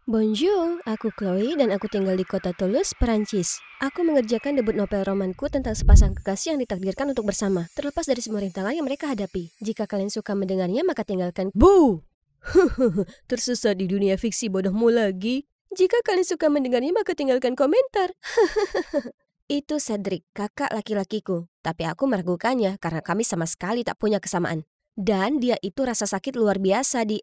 Bonjour, aku Chloe dan aku tinggal di kota Toulouse, Perancis. Aku mengerjakan debut novel romanku tentang sepasang kekasih yang ditakdirkan untuk bersama, terlepas dari semua rintangan yang mereka hadapi. Jika kalian suka mendengarnya, maka tinggalkan Bu! Tersesat di dunia fiksi bodohmu lagi. Jika kalian suka mendengarnya, maka tinggalkan komentar. Itu Cedric, kakak laki-lakiku. Tapi aku meragukannya karena kami sama sekali tak punya kesamaan. Dan dia itu rasa sakit luar biasa di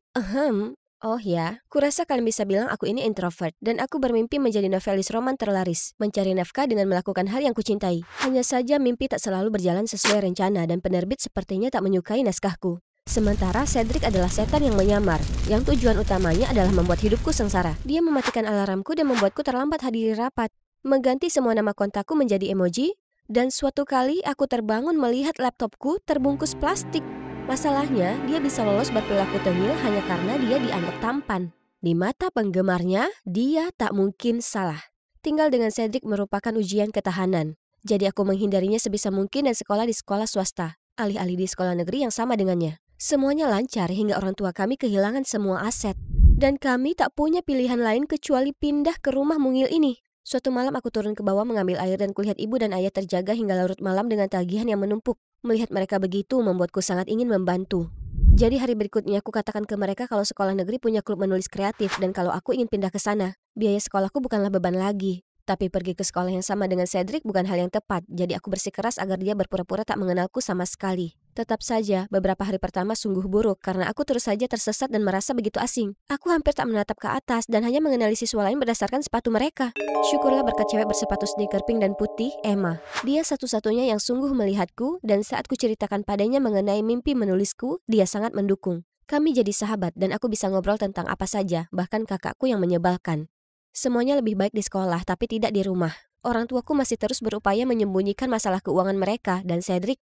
Oh ya, kurasa kalian bisa bilang aku ini introvert dan aku bermimpi menjadi novelis roman terlaris, mencari nafkah dengan melakukan hal yang kucintai. Hanya saja mimpi tak selalu berjalan sesuai rencana dan penerbit sepertinya tak menyukai naskahku. Sementara Cedric adalah setan yang menyamar, yang tujuan utamanya adalah membuat hidupku sengsara. Dia mematikan alarmku dan membuatku terlambat hadiri rapat, mengganti semua nama kontakku menjadi emoji, dan suatu kali aku terbangun melihat laptopku terbungkus plastik. Masalahnya, dia bisa lolos berperilaku tengil hanya karena dia dianggap tampan. Di mata penggemarnya, dia tak mungkin salah. Tinggal dengan Cedric merupakan ujian ketahanan. Jadi aku menghindarinya sebisa mungkin dan sekolah di sekolah swasta, alih-alih di sekolah negeri yang sama dengannya. Semuanya lancar hingga orang tua kami kehilangan semua aset. Dan kami tak punya pilihan lain kecuali pindah ke rumah mungil ini. Suatu malam aku turun ke bawah mengambil air dan kulihat ibu dan ayah terjaga hingga larut malam dengan tagihan yang menumpuk. Melihat mereka begitu membuatku sangat ingin membantu. Jadi hari berikutnya aku katakan ke mereka kalau sekolah negeri punya klub menulis kreatif dan kalau aku ingin pindah ke sana. Biaya sekolahku bukanlah beban lagi. Tapi pergi ke sekolah yang sama dengan Cedric bukan hal yang tepat, jadi aku bersikeras agar dia berpura-pura tak mengenalku sama sekali. Tetap saja, beberapa hari pertama sungguh buruk karena aku terus saja tersesat dan merasa begitu asing. Aku hampir tak menatap ke atas dan hanya mengenali siswa lain berdasarkan sepatu mereka. Syukurlah berkat cewek bersepatu sneaker pink dan putih, Emma. Dia satu-satunya yang sungguh melihatku dan saat kuceritakan padanya mengenai mimpi menulisku, dia sangat mendukung. Kami jadi sahabat dan aku bisa ngobrol tentang apa saja, bahkan kakakku yang menyebalkan. Semuanya lebih baik di sekolah tapi tidak di rumah. Orang tuaku masih terus berupaya menyembunyikan masalah keuangan mereka dan Cedric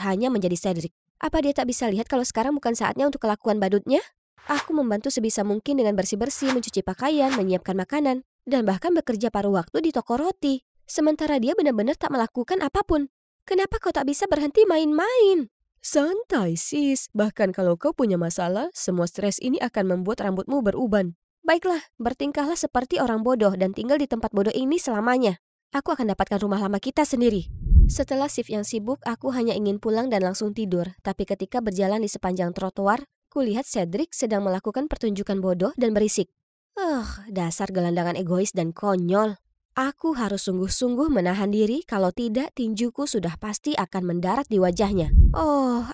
hanya menjadi Cedric. Apa dia tak bisa lihat kalau sekarang bukan saatnya untuk kelakuan badutnya? Aku membantu sebisa mungkin dengan bersih-bersih, mencuci pakaian, menyiapkan makanan, dan bahkan bekerja paruh waktu di toko roti. Sementara dia benar-benar tak melakukan apapun. Kenapa kau tak bisa berhenti main-main? Santai sis, bahkan kalau kau punya masalah, semua stres ini akan membuat rambutmu beruban. Baiklah, bertingkahlah seperti orang bodoh dan tinggal di tempat bodoh ini selamanya. Aku akan dapatkan rumah lama kita sendiri. Setelah shift yang sibuk, aku hanya ingin pulang dan langsung tidur. Tapi ketika berjalan di sepanjang trotoar, kulihat Cedric sedang melakukan pertunjukan bodoh dan berisik. Dasar gelandangan egois dan konyol. Aku harus sungguh-sungguh menahan diri, kalau tidak tinjuku sudah pasti akan mendarat di wajahnya.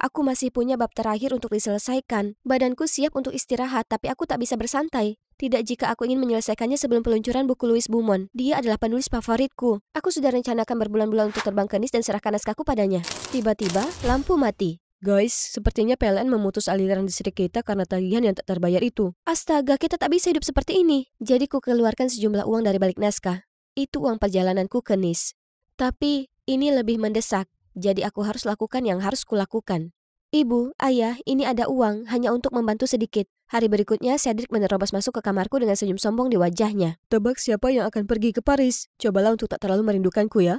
Aku masih punya bab terakhir untuk diselesaikan. Badanku siap untuk istirahat, tapi aku tak bisa bersantai. Tidak jika aku ingin menyelesaikannya sebelum peluncuran buku Louis Beaumont. Dia adalah penulis favoritku. Aku sudah rencanakan berbulan-bulan untuk terbang ke Nice dan serahkan naskahku padanya. Tiba-tiba, lampu mati. Guys, sepertinya PLN memutus aliran listrik kita karena tagihan yang tak terbayar itu. Astaga, kita tak bisa hidup seperti ini. Jadi ku keluarkan sejumlah uang dari balik naskah. Itu uang perjalananku ke Nice. Tapi ini lebih mendesak, jadi aku harus lakukan yang harus kulakukan. Ibu, ayah, ini ada uang, hanya untuk membantu sedikit. Hari berikutnya, Cedric menerobos masuk ke kamarku dengan senyum sombong di wajahnya. Tebak siapa yang akan pergi ke Paris? Cobalah untuk tak terlalu merindukanku ya.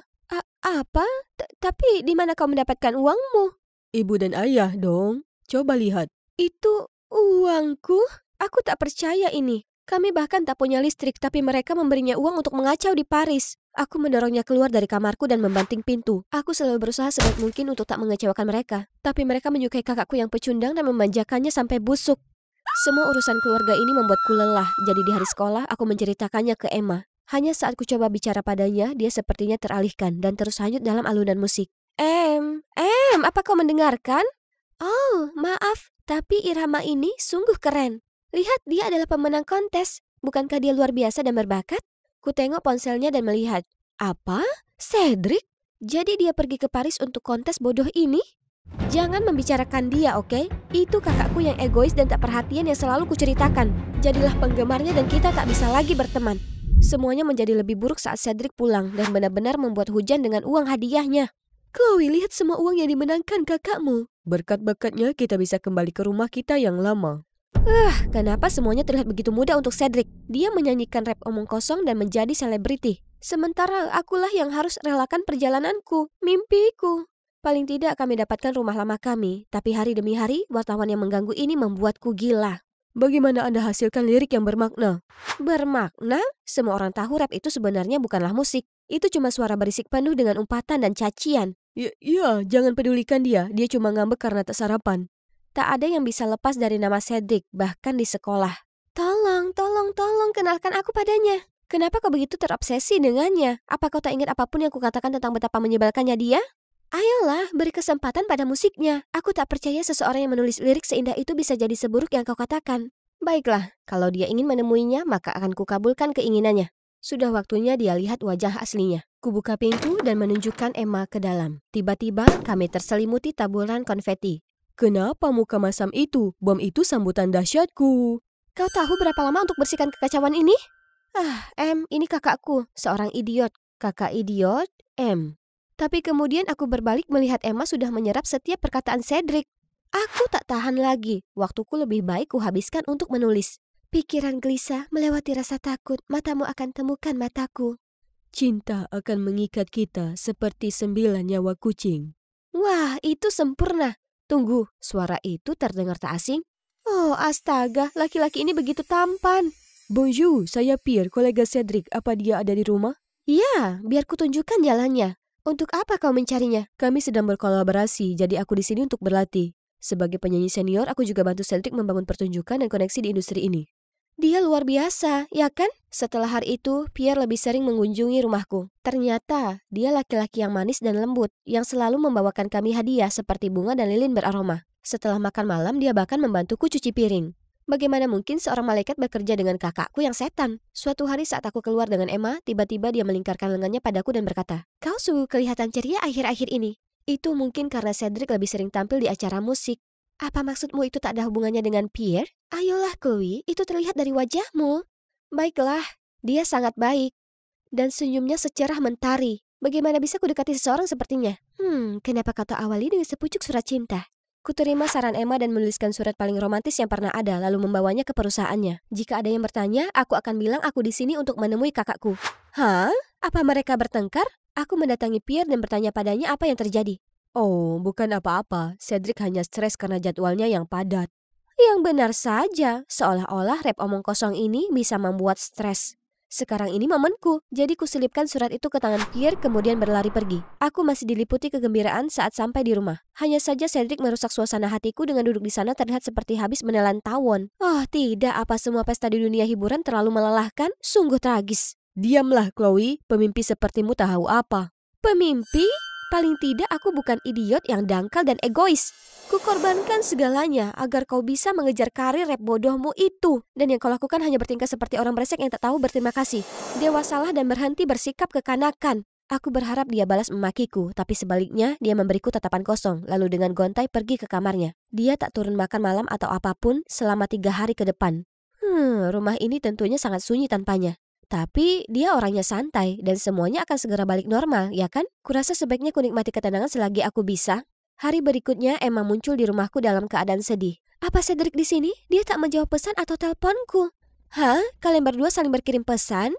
Apa? Tapi di mana kau mendapatkan uangmu? Ibu dan ayah dong. Coba lihat. Itu uangku? Aku tak percaya ini. Kami bahkan tak punya listrik, tapi mereka memberinya uang untuk mengacau di Paris. Aku mendorongnya keluar dari kamarku dan membanting pintu. Aku selalu berusaha sebaik mungkin untuk tak mengecewakan mereka. Tapi mereka menyukai kakakku yang pecundang dan memanjakannya sampai busuk. Semua urusan keluarga ini membuatku lelah, jadi di hari sekolah aku menceritakannya ke Emma. Hanya saat ku coba bicara padanya, dia sepertinya teralihkan dan terus hanyut dalam alunan musik. Apa kau mendengarkan? Oh, maaf, tapi irama ini sungguh keren. Lihat, dia adalah pemenang kontes. Bukankah dia luar biasa dan berbakat? Ku tengok ponselnya dan melihat. Apa? Cedric? Jadi dia pergi ke Paris untuk kontes bodoh ini? Jangan membicarakan dia, oke? Itu kakakku yang egois dan tak perhatian yang selalu kuceritakan. Jadilah penggemarnya dan kita tak bisa lagi berteman. Semuanya menjadi lebih buruk saat Cedric pulang dan benar-benar membuat hujan dengan uang hadiahnya. Chloe, lihat semua uang yang dimenangkan kakakmu. Berkat bakatnya kita bisa kembali ke rumah kita yang lama. Kenapa semuanya terlihat begitu mudah untuk Cedric? Dia menyanyikan rap omong kosong dan menjadi selebriti. Sementara akulah yang harus relakan perjalananku, mimpiku. Paling tidak kami dapatkan rumah lama kami, tapi hari demi hari wartawan yang mengganggu ini membuatku gila. Bagaimana Anda hasilkan lirik yang bermakna? Bermakna? Semua orang tahu rap itu sebenarnya bukanlah musik. Itu cuma suara berisik penuh dengan umpatan dan cacian. Iya, jangan pedulikan dia. Dia cuma ngambek karena tak sarapan. Tak ada yang bisa lepas dari nama Cedric, bahkan di sekolah. Tolong, kenalkan aku padanya. Kenapa kau begitu terobsesi dengannya? Apa kau tak ingat apapun yang kukatakan tentang betapa menyebalkannya dia? Ayolah, beri kesempatan pada musiknya. Aku tak percaya seseorang yang menulis lirik seindah itu bisa jadi seburuk yang kau katakan. Baiklah, kalau dia ingin menemuinya, maka akan kukabulkan keinginannya. Sudah waktunya dia lihat wajah aslinya. Kubuka pintu dan menunjukkan Emma ke dalam. Tiba-tiba kami terselimuti taburan konfeti. Kenapa muka masam itu? Bom itu sambutan dahsyatku. Kau tahu berapa lama untuk bersihkan kekacauan ini? Ini kakakku, seorang idiot. Kakak idiot, M. Tapi kemudian aku berbalik melihat Emma sudah menyerap setiap perkataan Cedric. Aku tak tahan lagi. Waktuku lebih baik kuhabiskan untuk menulis. Pikiran gelisah melewati rasa takut. Matamu akan temukan mataku. Cinta akan mengikat kita seperti 9 nyawa kucing. Wah, itu sempurna. Tunggu, suara itu terdengar tak asing? Oh, astaga, laki-laki ini begitu tampan. Bonjour, saya Pierre, kolega Cedric. Apa dia ada di rumah? Iya, biar kutunjukkan jalannya. Untuk apa kau mencarinya? Kami sedang berkolaborasi, jadi aku di sini untuk berlatih. Sebagai penyanyi senior, aku juga bantu Cedric membangun pertunjukan dan koneksi di industri ini. Dia luar biasa, ya kan? Setelah hari itu, Pierre lebih sering mengunjungi rumahku. Ternyata, dia laki-laki yang manis dan lembut, yang selalu membawakan kami hadiah seperti bunga dan lilin beraroma. Setelah makan malam, dia bahkan membantuku cuci piring. Bagaimana mungkin seorang malaikat bekerja dengan kakakku yang setan? Suatu hari saat aku keluar dengan Emma, tiba-tiba dia melingkarkan lengannya padaku dan berkata, "Kau sungguh kelihatan ceria akhir-akhir ini." Itu mungkin karena Cedric lebih sering tampil di acara musik. Apa maksudmu itu tak ada hubungannya dengan Pierre? Ayolah Chloe, itu terlihat dari wajahmu. Baiklah, dia sangat baik. Dan senyumnya secerah mentari. Bagaimana bisa kudekati seseorang sepertinya? Kenapa kau tak awali dengan sepucuk surat cinta? Kuterima saran Emma dan menuliskan surat paling romantis yang pernah ada, lalu membawanya ke perusahaannya. Jika ada yang bertanya, aku akan bilang aku di sini untuk menemui kakakku. Hah? Apa mereka bertengkar? Aku mendatangi Pierre dan bertanya padanya apa yang terjadi. Oh, bukan apa-apa. Cedric hanya stres karena jadwalnya yang padat. Yang benar saja, seolah-olah rap omong kosong ini bisa membuat stres. Sekarang ini momenku, jadi kuselipkan surat itu ke tangan Pierre kemudian berlari pergi. Aku masih diliputi kegembiraan saat sampai di rumah. Hanya saja Cedric merusak suasana hatiku dengan duduk di sana terlihat seperti habis menelan tawon. Oh tidak, apa semua pesta di dunia hiburan terlalu melelahkan? Sungguh tragis. Diamlah Chloe, pemimpi sepertimu tahu apa. Pemimpi? Paling tidak aku bukan idiot yang dangkal dan egois. Kukorbankan segalanya agar kau bisa mengejar karir rap bodohmu itu. Dan yang kau lakukan hanya bertingkah seperti orang brengsek yang tak tahu berterima kasih. Dewasalah dan berhenti bersikap kekanakan. Aku berharap dia balas memakiku, tapi sebaliknya dia memberiku tatapan kosong, lalu dengan gontai pergi ke kamarnya. Dia tak turun makan malam atau apapun selama 3 hari ke depan. Rumah ini tentunya sangat sunyi tanpanya. Tapi dia orangnya santai dan semuanya akan segera balik normal, ya kan? Kurasa sebaiknya kunikmati ketenangan selagi aku bisa. Hari berikutnya Emma muncul di rumahku dalam keadaan sedih. Apa Cedric di sini? Dia tak menjawab pesan atau teleponku. Hah? Kalian berdua saling berkirim pesan?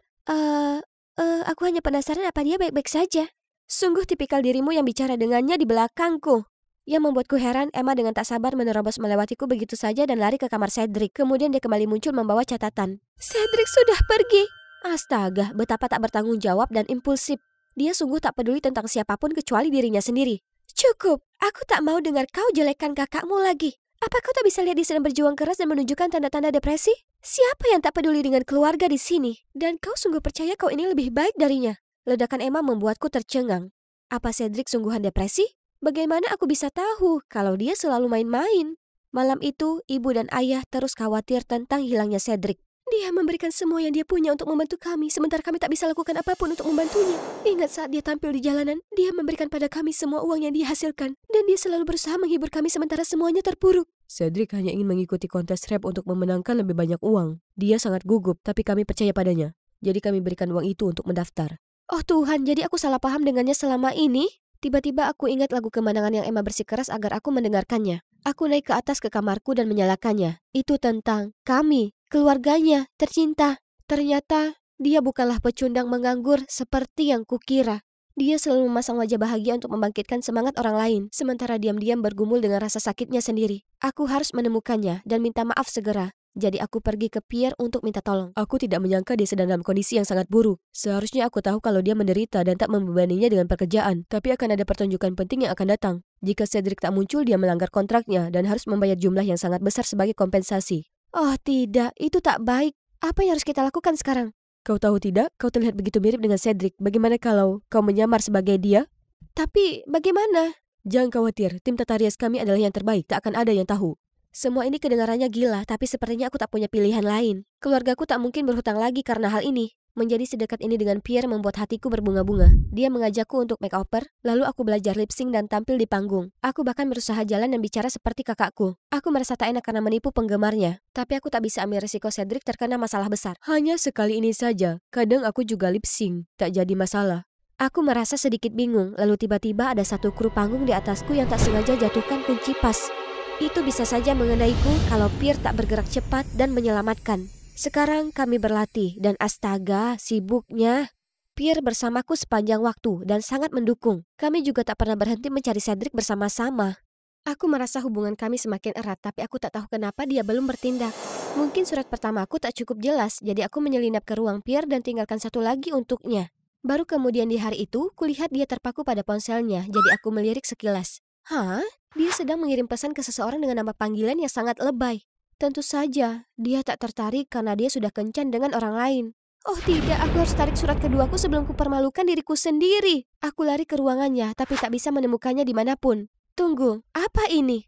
Aku hanya penasaran apa dia baik-baik saja. Sungguh tipikal dirimu yang bicara dengannya di belakangku. Yang membuatku heran, Emma dengan tak sabar menerobos melewatiku begitu saja dan lari ke kamar Cedric. Kemudian dia kembali muncul membawa catatan. Cedric sudah pergi. Astaga, betapa tak bertanggung jawab dan impulsif. Dia sungguh tak peduli tentang siapapun kecuali dirinya sendiri. Cukup, aku tak mau dengar kau jelekkan kakakmu lagi. Apa kau tak bisa lihat dia sedang berjuang keras dan menunjukkan tanda-tanda depresi? Siapa yang tak peduli dengan keluarga di sini? Dan kau sungguh percaya kau ini lebih baik darinya? Ledakan Emma membuatku tercengang. Apa Cedric sungguhan depresi? Bagaimana aku bisa tahu kalau dia selalu main-main? Malam itu, ibu dan ayah terus khawatir tentang hilangnya Cedric. Dia memberikan semua yang dia punya untuk membantu kami, sementara kami tak bisa lakukan apapun untuk membantunya. Ingat saat dia tampil di jalanan, dia memberikan pada kami semua uang yang dia hasilkan. Dan dia selalu berusaha menghibur kami sementara semuanya terpuruk. Cedric hanya ingin mengikuti kontes rap untuk memenangkan lebih banyak uang. Dia sangat gugup, tapi kami percaya padanya. Jadi kami berikan uang itu untuk mendaftar. Oh Tuhan, jadi aku salah paham dengannya selama ini? Tiba-tiba aku ingat lagu kemenangan yang Emma bersikeras agar aku mendengarkannya. Aku naik ke atas ke kamarku dan menyalakannya. Itu tentang kami, keluarganya, tercinta. Ternyata dia bukanlah pecundang menganggur seperti yang kukira. Dia selalu memasang wajah bahagia untuk membangkitkan semangat orang lain, sementara diam-diam bergumul dengan rasa sakitnya sendiri. Aku harus menemukannya dan minta maaf segera. Jadi aku pergi ke Pierre untuk minta tolong. Aku tidak menyangka dia sedang dalam kondisi yang sangat buruk. Seharusnya aku tahu kalau dia menderita dan tak membebaninya dengan pekerjaan. Tapi akan ada pertunjukan penting yang akan datang. Jika Cedric tak muncul, dia melanggar kontraknya dan harus membayar jumlah yang sangat besar sebagai kompensasi. Oh tidak, itu tak baik. Apa yang harus kita lakukan sekarang? Kau tahu tidak, kau terlihat begitu mirip dengan Cedric. Bagaimana kalau kau menyamar sebagai dia? Tapi bagaimana? Jangan khawatir, tim tata rias kami adalah yang terbaik, tak akan ada yang tahu. Semua ini kedengarannya gila, tapi sepertinya aku tak punya pilihan lain. Keluargaku tak mungkin berhutang lagi karena hal ini. Menjadi sedekat ini dengan Pierre membuat hatiku berbunga-bunga. Dia mengajakku untuk makeover, lalu aku belajar lip sync dan tampil di panggung. Aku bahkan berusaha jalan dan bicara seperti kakakku. Aku merasa tak enak karena menipu penggemarnya. Tapi aku tak bisa ambil risiko Cedric terkena masalah besar. Hanya sekali ini saja, kadang aku juga lip sync, tak jadi masalah. Aku merasa sedikit bingung, lalu tiba-tiba ada satu kru panggung di atasku yang tak sengaja jatuhkan kunci pas. Itu bisa saja mengenaiku kalau Pierre tak bergerak cepat dan menyelamatkan. Sekarang kami berlatih dan astaga, sibuknya. Pierre bersamaku sepanjang waktu dan sangat mendukung. Kami juga tak pernah berhenti mencari Cedric bersama-sama. Aku merasa hubungan kami semakin erat, tapi aku tak tahu kenapa dia belum bertindak. Mungkin surat pertamaku tak cukup jelas, jadi aku menyelinap ke ruang Pierre dan tinggalkan satu lagi untuknya. Baru kemudian di hari itu, kulihat dia terpaku pada ponselnya, jadi aku melirik sekilas. Hah? Dia sedang mengirim pesan ke seseorang dengan nama panggilan yang sangat lebay. Tentu saja, dia tak tertarik karena dia sudah kencan dengan orang lain. Oh tidak, aku harus tarik surat keduaku sebelum kupermalukan diriku sendiri. Aku lari ke ruangannya, tapi tak bisa menemukannya dimanapun. Tunggu, apa ini?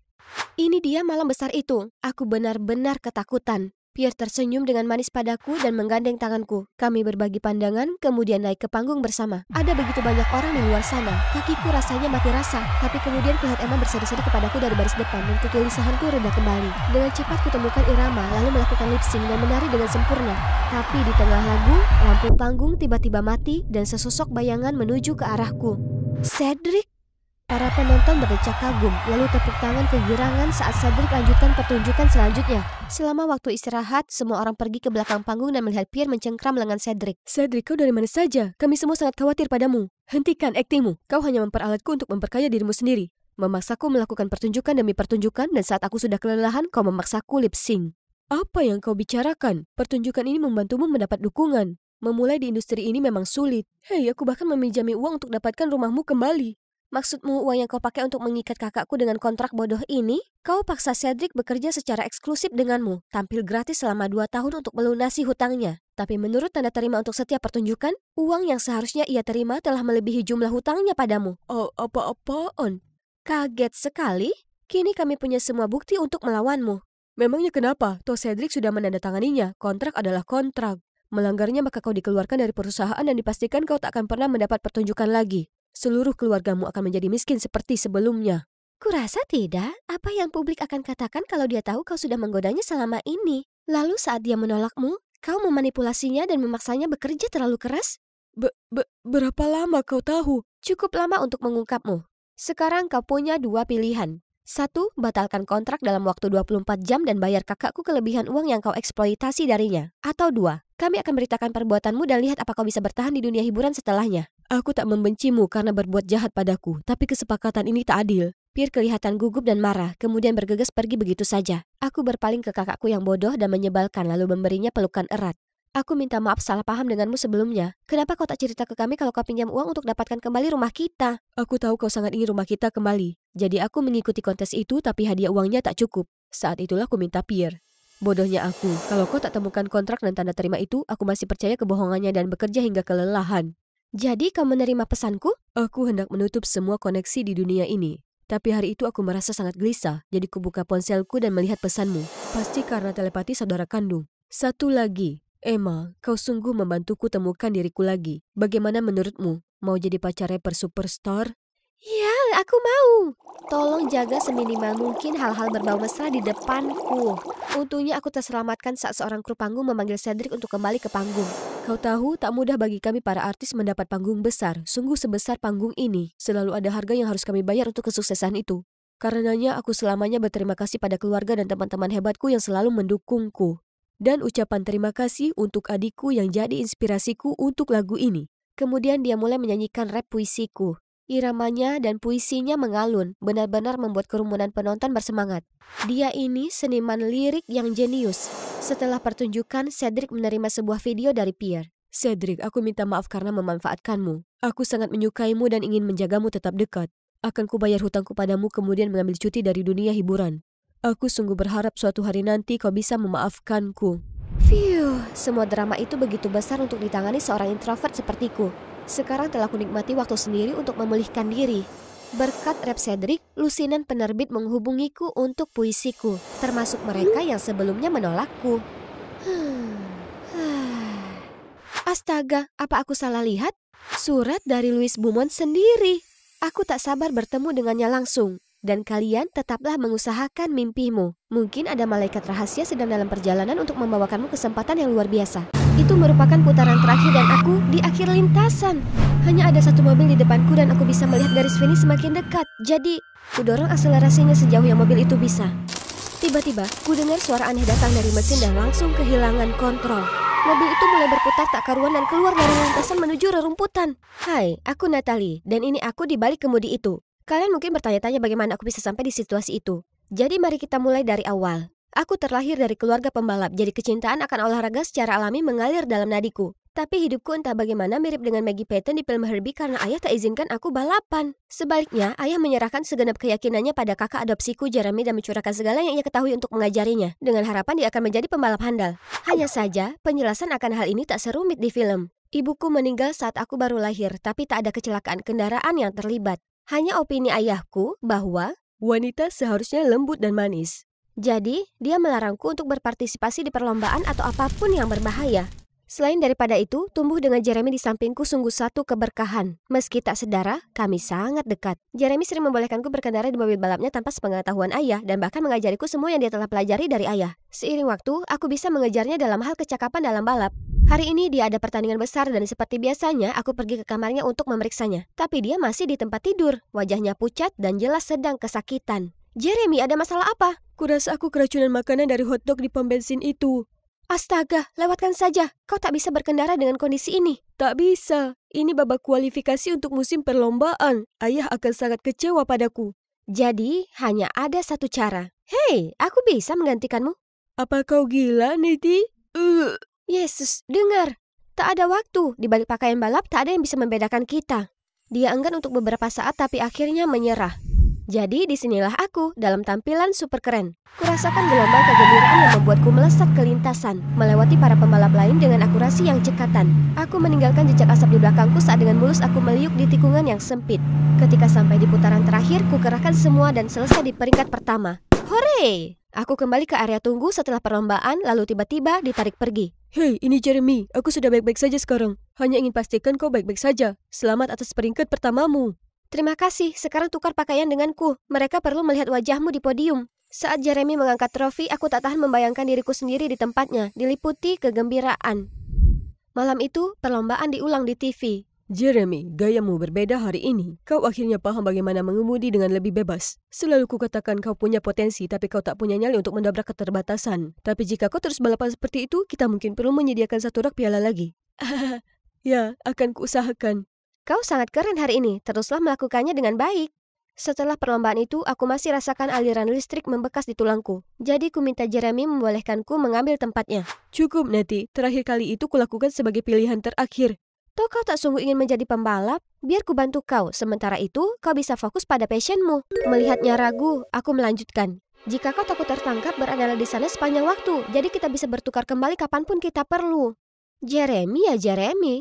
Ini dia malam besar itu. Aku benar-benar ketakutan. Pierre tersenyum dengan manis padaku dan menggandeng tanganku. Kami berbagi pandangan, kemudian naik ke panggung bersama. Ada begitu banyak orang di luar sana. Kakiku rasanya mati rasa. Tapi kemudian kulihat Emma berseri-seri kepadaku dari baris depan dan kegelisahanku reda kembali. Dengan cepat kutemukan irama, lalu melakukan lip sync dan menari dengan sempurna. Tapi di tengah lagu, lampu panggung tiba-tiba mati dan sesosok bayangan menuju ke arahku. Cedric? Para penonton berdecak kagum, lalu tepuk tangan kegirangan saat Cedric lanjutkan pertunjukan selanjutnya. Selama waktu istirahat, semua orang pergi ke belakang panggung dan melihat Pierre mencengkram lengan Cedric. Cedric, kau dari mana saja? Kami semua sangat khawatir padamu. Hentikan aktingmu. Kau hanya memperalatku untuk memperkaya dirimu sendiri. Memaksaku melakukan pertunjukan demi pertunjukan dan saat aku sudah kelelahan, kau memaksaku lip sync. Apa yang kau bicarakan? Pertunjukan ini membantumu mendapat dukungan. Memulai di industri ini memang sulit. Hei, aku bahkan meminjami uang untuk dapatkan rumahmu kembali. Maksudmu uang yang kau pakai untuk mengikat kakakku dengan kontrak bodoh ini? Kau paksa Cedric bekerja secara eksklusif denganmu, tampil gratis selama 2 tahun untuk melunasi hutangnya. Tapi menurut tanda terima untuk setiap pertunjukan, uang yang seharusnya ia terima telah melebihi jumlah hutangnya padamu. Oh, apa-apaan? Kaget sekali? Kini kami punya semua bukti untuk melawanmu. Memangnya kenapa? Toh Cedric sudah menandatanganinya. Kontrak adalah kontrak. Melanggarnya maka kau dikeluarkan dari perusahaan dan dipastikan kau tak akan pernah mendapat pertunjukan lagi. Seluruh keluargamu akan menjadi miskin seperti sebelumnya. Kurasa tidak. Apa yang publik akan katakan kalau dia tahu kau sudah menggodanya selama ini? Lalu saat dia menolakmu, kau memanipulasinya dan memaksanya bekerja terlalu keras? Berapa lama kau tahu? Cukup lama untuk mengungkapmu. Sekarang kau punya 2 pilihan. 1. Batalkan kontrak dalam waktu 24 jam dan bayar kakakku kelebihan uang yang kau eksploitasi darinya. Atau 2. Kami akan beritakan perbuatanmu dan lihat apa kau bisa bertahan di dunia hiburan setelahnya. Aku tak membencimu karena berbuat jahat padaku, tapi kesepakatan ini tak adil. Pierre kelihatan gugup dan marah, kemudian bergegas pergi begitu saja. Aku berpaling ke kakakku yang bodoh dan menyebalkan lalu memberinya pelukan erat. Aku minta maaf salah paham denganmu sebelumnya. Kenapa kau tak cerita ke kami kalau kau pinjam uang untuk dapatkan kembali rumah kita? Aku tahu kau sangat ingin rumah kita kembali. Jadi aku mengikuti kontes itu tapi hadiah uangnya tak cukup. Saat itulah aku minta Pierre. Bodohnya aku, kalau kau tak temukan kontrak dan tanda terima itu, aku masih percaya kebohongannya dan bekerja hingga kelelahan. Jadi kau menerima pesanku? Aku hendak menutup semua koneksi di dunia ini. Tapi hari itu aku merasa sangat gelisah, jadi kubuka ponselku dan melihat pesanmu. Pasti karena telepati saudara kandung. Satu lagi, Emma, kau sungguh membantuku temukan diriku lagi. Bagaimana menurutmu? Mau jadi pacar rapper superstar? Ya, aku mau. Tolong jaga seminimal mungkin hal-hal berbau mesra di depanku. Untungnya aku terselamatkan saat seorang kru panggung memanggil Cedric untuk kembali ke panggung. Kau tahu, tak mudah bagi kami para artis mendapat panggung besar. Sungguh sebesar panggung ini. Selalu ada harga yang harus kami bayar untuk kesuksesan itu. Karenanya aku selamanya berterima kasih pada keluarga dan teman-teman hebatku yang selalu mendukungku. Dan ucapan terima kasih untuk adikku yang jadi inspirasiku untuk lagu ini. Kemudian dia mulai menyanyikan rap puisiku. Iramanya dan puisinya mengalun, benar-benar membuat kerumunan penonton bersemangat. Dia ini seniman lirik yang jenius. Setelah pertunjukan, Cedric menerima sebuah video dari Pierre. Cedric, aku minta maaf karena memanfaatkanmu. Aku sangat menyukaimu dan ingin menjagamu tetap dekat. Akan kubayar hutangku padamu kemudian mengambil cuti dari dunia hiburan. Aku sungguh berharap suatu hari nanti kau bisa memaafkanku. Phew, semua drama itu begitu besar untuk ditangani seorang introvert sepertiku. Sekarang telah kunikmati waktu sendiri untuk memulihkan diri. Berkat rap Cedric, lusinan penerbit menghubungiku untuk puisiku, termasuk mereka yang sebelumnya menolakku. Astaga, apa aku salah lihat? Surat dari Louis Beaumont sendiri. Aku tak sabar bertemu dengannya langsung. Dan kalian tetaplah mengusahakan mimpimu. Mungkin ada malaikat rahasia sedang dalam perjalanan untuk membawakanmu kesempatan yang luar biasa. Itu merupakan putaran terakhir dan aku di akhir lintasan. Hanya ada satu mobil di depanku dan aku bisa melihat garis finish semakin dekat. Jadi, kudorong akselerasinya sejauh yang mobil itu bisa. Tiba-tiba, ku dengar suara aneh datang dari mesin dan langsung kehilangan kontrol. Mobil itu mulai berputar tak karuan dan keluar dari lintasan menuju rerumputan. Hai, aku Natalie, dan ini aku di balik kemudi itu. Kalian mungkin bertanya-tanya bagaimana aku bisa sampai di situasi itu. Jadi mari kita mulai dari awal. Aku terlahir dari keluarga pembalap, jadi kecintaan akan olahraga secara alami mengalir dalam nadiku. Tapi hidupku entah bagaimana mirip dengan Maggie Patton di film Herbie karena ayah tak izinkan aku balapan. Sebaliknya, ayah menyerahkan segenap keyakinannya pada kakak adopsiku Jeremy dan mencurahkan segala yang ia ketahui untuk mengajarinya, dengan harapan dia akan menjadi pembalap handal. Hanya saja, penjelasan akan hal ini tak serumit di film. Ibuku meninggal saat aku baru lahir, tapi tak ada kecelakaan kendaraan yang terlibat. Hanya opini ayahku bahwa wanita seharusnya lembut dan manis. Jadi, dia melarangku untuk berpartisipasi di perlombaan atau apapun yang berbahaya. Selain daripada itu, tumbuh dengan Jeremy di sampingku sungguh satu keberkahan. Meski tak sedara, kami sangat dekat. Jeremy sering membolehkanku berkendara di mobil balapnya tanpa sepengetahuan ayah dan bahkan mengajariku semua yang dia telah pelajari dari ayah. Seiring waktu, aku bisa mengejarnya dalam hal kecakapan dalam balap. Hari ini dia ada pertandingan besar dan seperti biasanya aku pergi ke kamarnya untuk memeriksanya. Tapi dia masih di tempat tidur, wajahnya pucat dan jelas sedang kesakitan. Jeremy, ada masalah apa? Kurasa aku keracunan makanan dari hotdog di pom bensin itu. Astaga, lewatkan saja. Kau tak bisa berkendara dengan kondisi ini. Tak bisa. Ini babak kualifikasi untuk musim perlombaan. Ayah akan sangat kecewa padaku. Jadi, hanya ada satu cara. Hei, aku bisa menggantikanmu. Apa kau gila, Niti? Yesus, dengar. Tak ada waktu. Di balik pakaian balap, tak ada yang bisa membedakan kita. Dia enggan untuk beberapa saat, tapi akhirnya menyerah. Jadi disinilah aku dalam tampilan super keren. Kurasakan gelombang kegembiraan yang membuatku melesat ke lintasan, melewati para pembalap lain dengan akurasi yang cekatan. Aku meninggalkan jejak asap di belakangku saat dengan mulus aku meliuk di tikungan yang sempit. Ketika sampai di putaran terakhir, ku kerahkan semua dan selesai di peringkat pertama. Hore! Aku kembali ke area tunggu setelah perlombaan, lalu tiba-tiba ditarik pergi. Hei, ini Jeremy. Aku sudah baik-baik saja sekarang. Hanya ingin pastikan kau baik-baik saja. Selamat atas peringkat pertamamu. Terima kasih, sekarang tukar pakaian denganku. Mereka perlu melihat wajahmu di podium. Saat Jeremy mengangkat trofi, aku tak tahan membayangkan diriku sendiri di tempatnya, diliputi kegembiraan. Malam itu, perlombaan diulang di TV. Jeremy, gayamu berbeda hari ini. Kau akhirnya paham bagaimana mengemudi dengan lebih bebas. Selalu kukatakan kau punya potensi, tapi kau tak punya nyali untuk mendobrak keterbatasan. Tapi jika kau terus balapan seperti itu, kita mungkin perlu menyediakan satu rak piala lagi. Ya, akan kuusahakan. Kau sangat keren hari ini, teruslah melakukannya dengan baik. Setelah perlombaan itu, aku masih rasakan aliran listrik membekas di tulangku. Jadi ku minta Jeremy membolehkanku mengambil tempatnya. Cukup, Nati. Terakhir kali itu kulakukan sebagai pilihan terakhir. Toh kau tak sungguh ingin menjadi pembalap? Biar ku bantu kau. Sementara itu, kau bisa fokus pada passionmu. Melihatnya ragu, aku melanjutkan. Jika kau takut tertangkap, beradalah di sana sepanjang waktu. Jadi kita bisa bertukar kembali kapanpun kita perlu. Jeremy,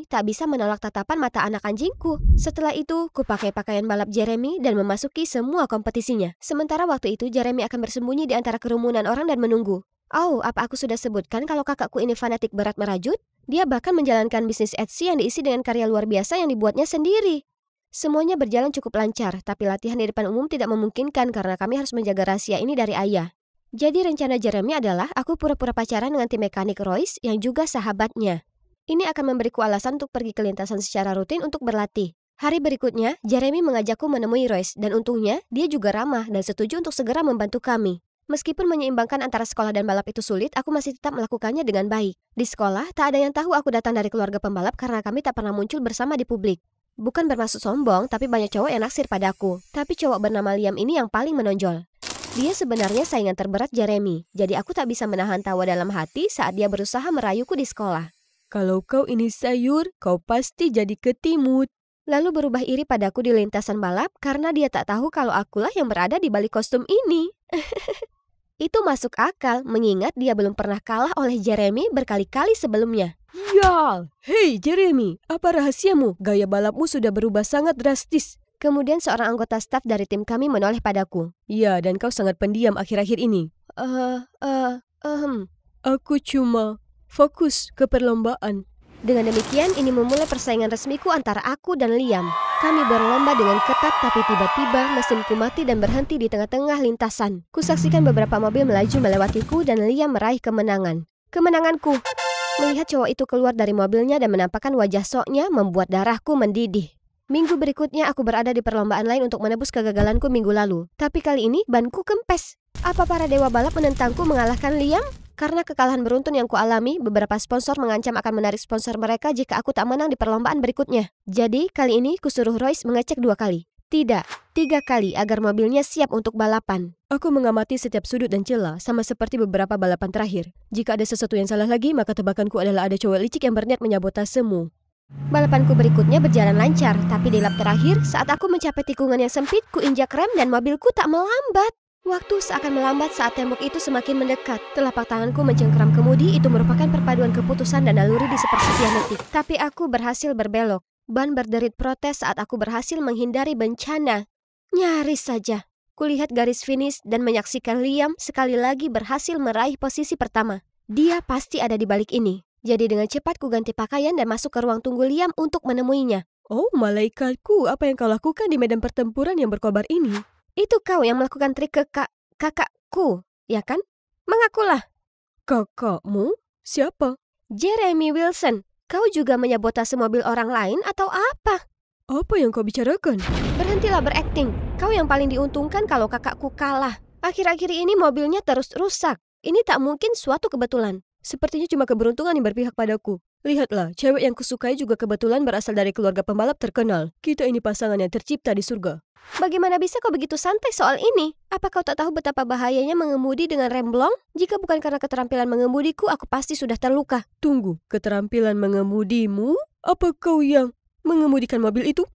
tak bisa menolak tatapan mata anak anjingku. Setelah itu, ku pakai pakaian balap Jeremy dan memasuki semua kompetisinya. Sementara waktu itu, Jeremy akan bersembunyi di antara kerumunan orang dan menunggu. Oh, apa aku sudah sebutkan kalau kakakku ini fanatik berat merajut? Dia bahkan menjalankan bisnis Etsy yang diisi dengan karya luar biasa yang dibuatnya sendiri. Semuanya berjalan cukup lancar, tapi latihan di depan umum tidak memungkinkan karena kami harus menjaga rahasia ini dari ayah. Jadi rencana Jeremy adalah aku pura-pura pacaran dengan tim mekanik Royce yang juga sahabatnya. Ini akan memberiku alasan untuk pergi ke lintasan secara rutin untuk berlatih. Hari berikutnya, Jeremy mengajakku menemui Royce dan untungnya dia juga ramah dan setuju untuk segera membantu kami. Meskipun menyeimbangkan antara sekolah dan balap itu sulit, aku masih tetap melakukannya dengan baik. Di sekolah, tak ada yang tahu aku datang dari keluarga pembalap karena kami tak pernah muncul bersama di publik. Bukan bermaksud sombong, tapi banyak cowok yang naksir padaku. Tapi cowok bernama Liam ini yang paling menonjol. Dia sebenarnya saingan terberat Jeremy, jadi aku tak bisa menahan tawa dalam hati saat dia berusaha merayuku di sekolah. Kalau kau ini sayur, kau pasti jadi ketimut. Lalu berubah iri padaku di lintasan balap karena dia tak tahu kalau akulah yang berada di balik kostum ini. Itu masuk akal mengingat dia belum pernah kalah oleh Jeremy berkali-kali sebelumnya. Ya, hei Jeremy, apa rahasiamu? Gaya balapmu sudah berubah sangat drastis. Kemudian seorang anggota staf dari tim kami menoleh padaku. Ya, dan kau sangat pendiam akhir-akhir ini. Aku cuma fokus ke perlombaan. Dengan demikian, ini memulai persaingan resmiku antara aku dan Liam. Kami berlomba dengan ketat, tapi tiba-tiba mesinku mati dan berhenti di tengah-tengah lintasan. Kusaksikan beberapa mobil melaju melewatiku dan Liam meraih kemenangan. Kemenanganku! Melihat cowok itu keluar dari mobilnya dan menampakkan wajah soknya membuat darahku mendidih. Minggu berikutnya aku berada di perlombaan lain untuk menebus kegagalanku minggu lalu. Tapi kali ini banku kempes. Apa para dewa balap menentangku mengalahkan Liam? Karena kekalahan beruntun yang kualami, beberapa sponsor mengancam akan menarik sponsor mereka jika aku tak menang di perlombaan berikutnya. Jadi, kali ini kusuruh Royce mengecek 2 kali. Tidak, 3 kali agar mobilnya siap untuk balapan. Aku mengamati setiap sudut dan celah, sama seperti beberapa balapan terakhir. Jika ada sesuatu yang salah lagi, maka tebakanku adalah ada cowok licik yang berniat menyabotasemu. Balapanku berikutnya berjalan lancar, tapi di lap terakhir, saat aku mencapai tikungan yang sempit, kuinjak rem dan mobilku tak melambat. Waktu seakan melambat saat tembok itu semakin mendekat. Telapak tanganku mencengkeram kemudi, itu merupakan perpaduan keputusan dan naluri di sepersekian detik. Tapi aku berhasil berbelok. Ban berderit protes saat aku berhasil menghindari bencana. Nyaris saja. Kulihat garis finish dan menyaksikan Liam sekali lagi berhasil meraih posisi pertama. Dia pasti ada di balik ini. Jadi dengan cepat ku ganti pakaian dan masuk ke ruang tunggu Liam untuk menemuinya. Oh, malaikatku, apa yang kau lakukan di medan pertempuran yang berkobar ini? Itu kau yang melakukan trik ke kakakku, ya kan? Mengakulah. Kakakmu? Siapa? Jeremy Wilson. Kau juga menyabotase mobil orang lain atau apa? Apa yang kau bicarakan? Berhentilah berakting. Kau yang paling diuntungkan kalau kakakku kalah. Akhir-akhir ini mobilnya terus rusak. Ini tak mungkin suatu kebetulan. Sepertinya cuma keberuntungan yang berpihak padaku. Lihatlah, cewek yang kusukai juga kebetulan berasal dari keluarga pembalap terkenal. Kita ini pasangan yang tercipta di surga. Bagaimana bisa kau begitu santai soal ini? Apa kau tak tahu betapa bahayanya mengemudi dengan rem blong? Jika bukan karena keterampilan mengemudiku, aku pasti sudah terluka. Tunggu, keterampilan mengemudimu? Apa kau yang mengemudikan mobil itu?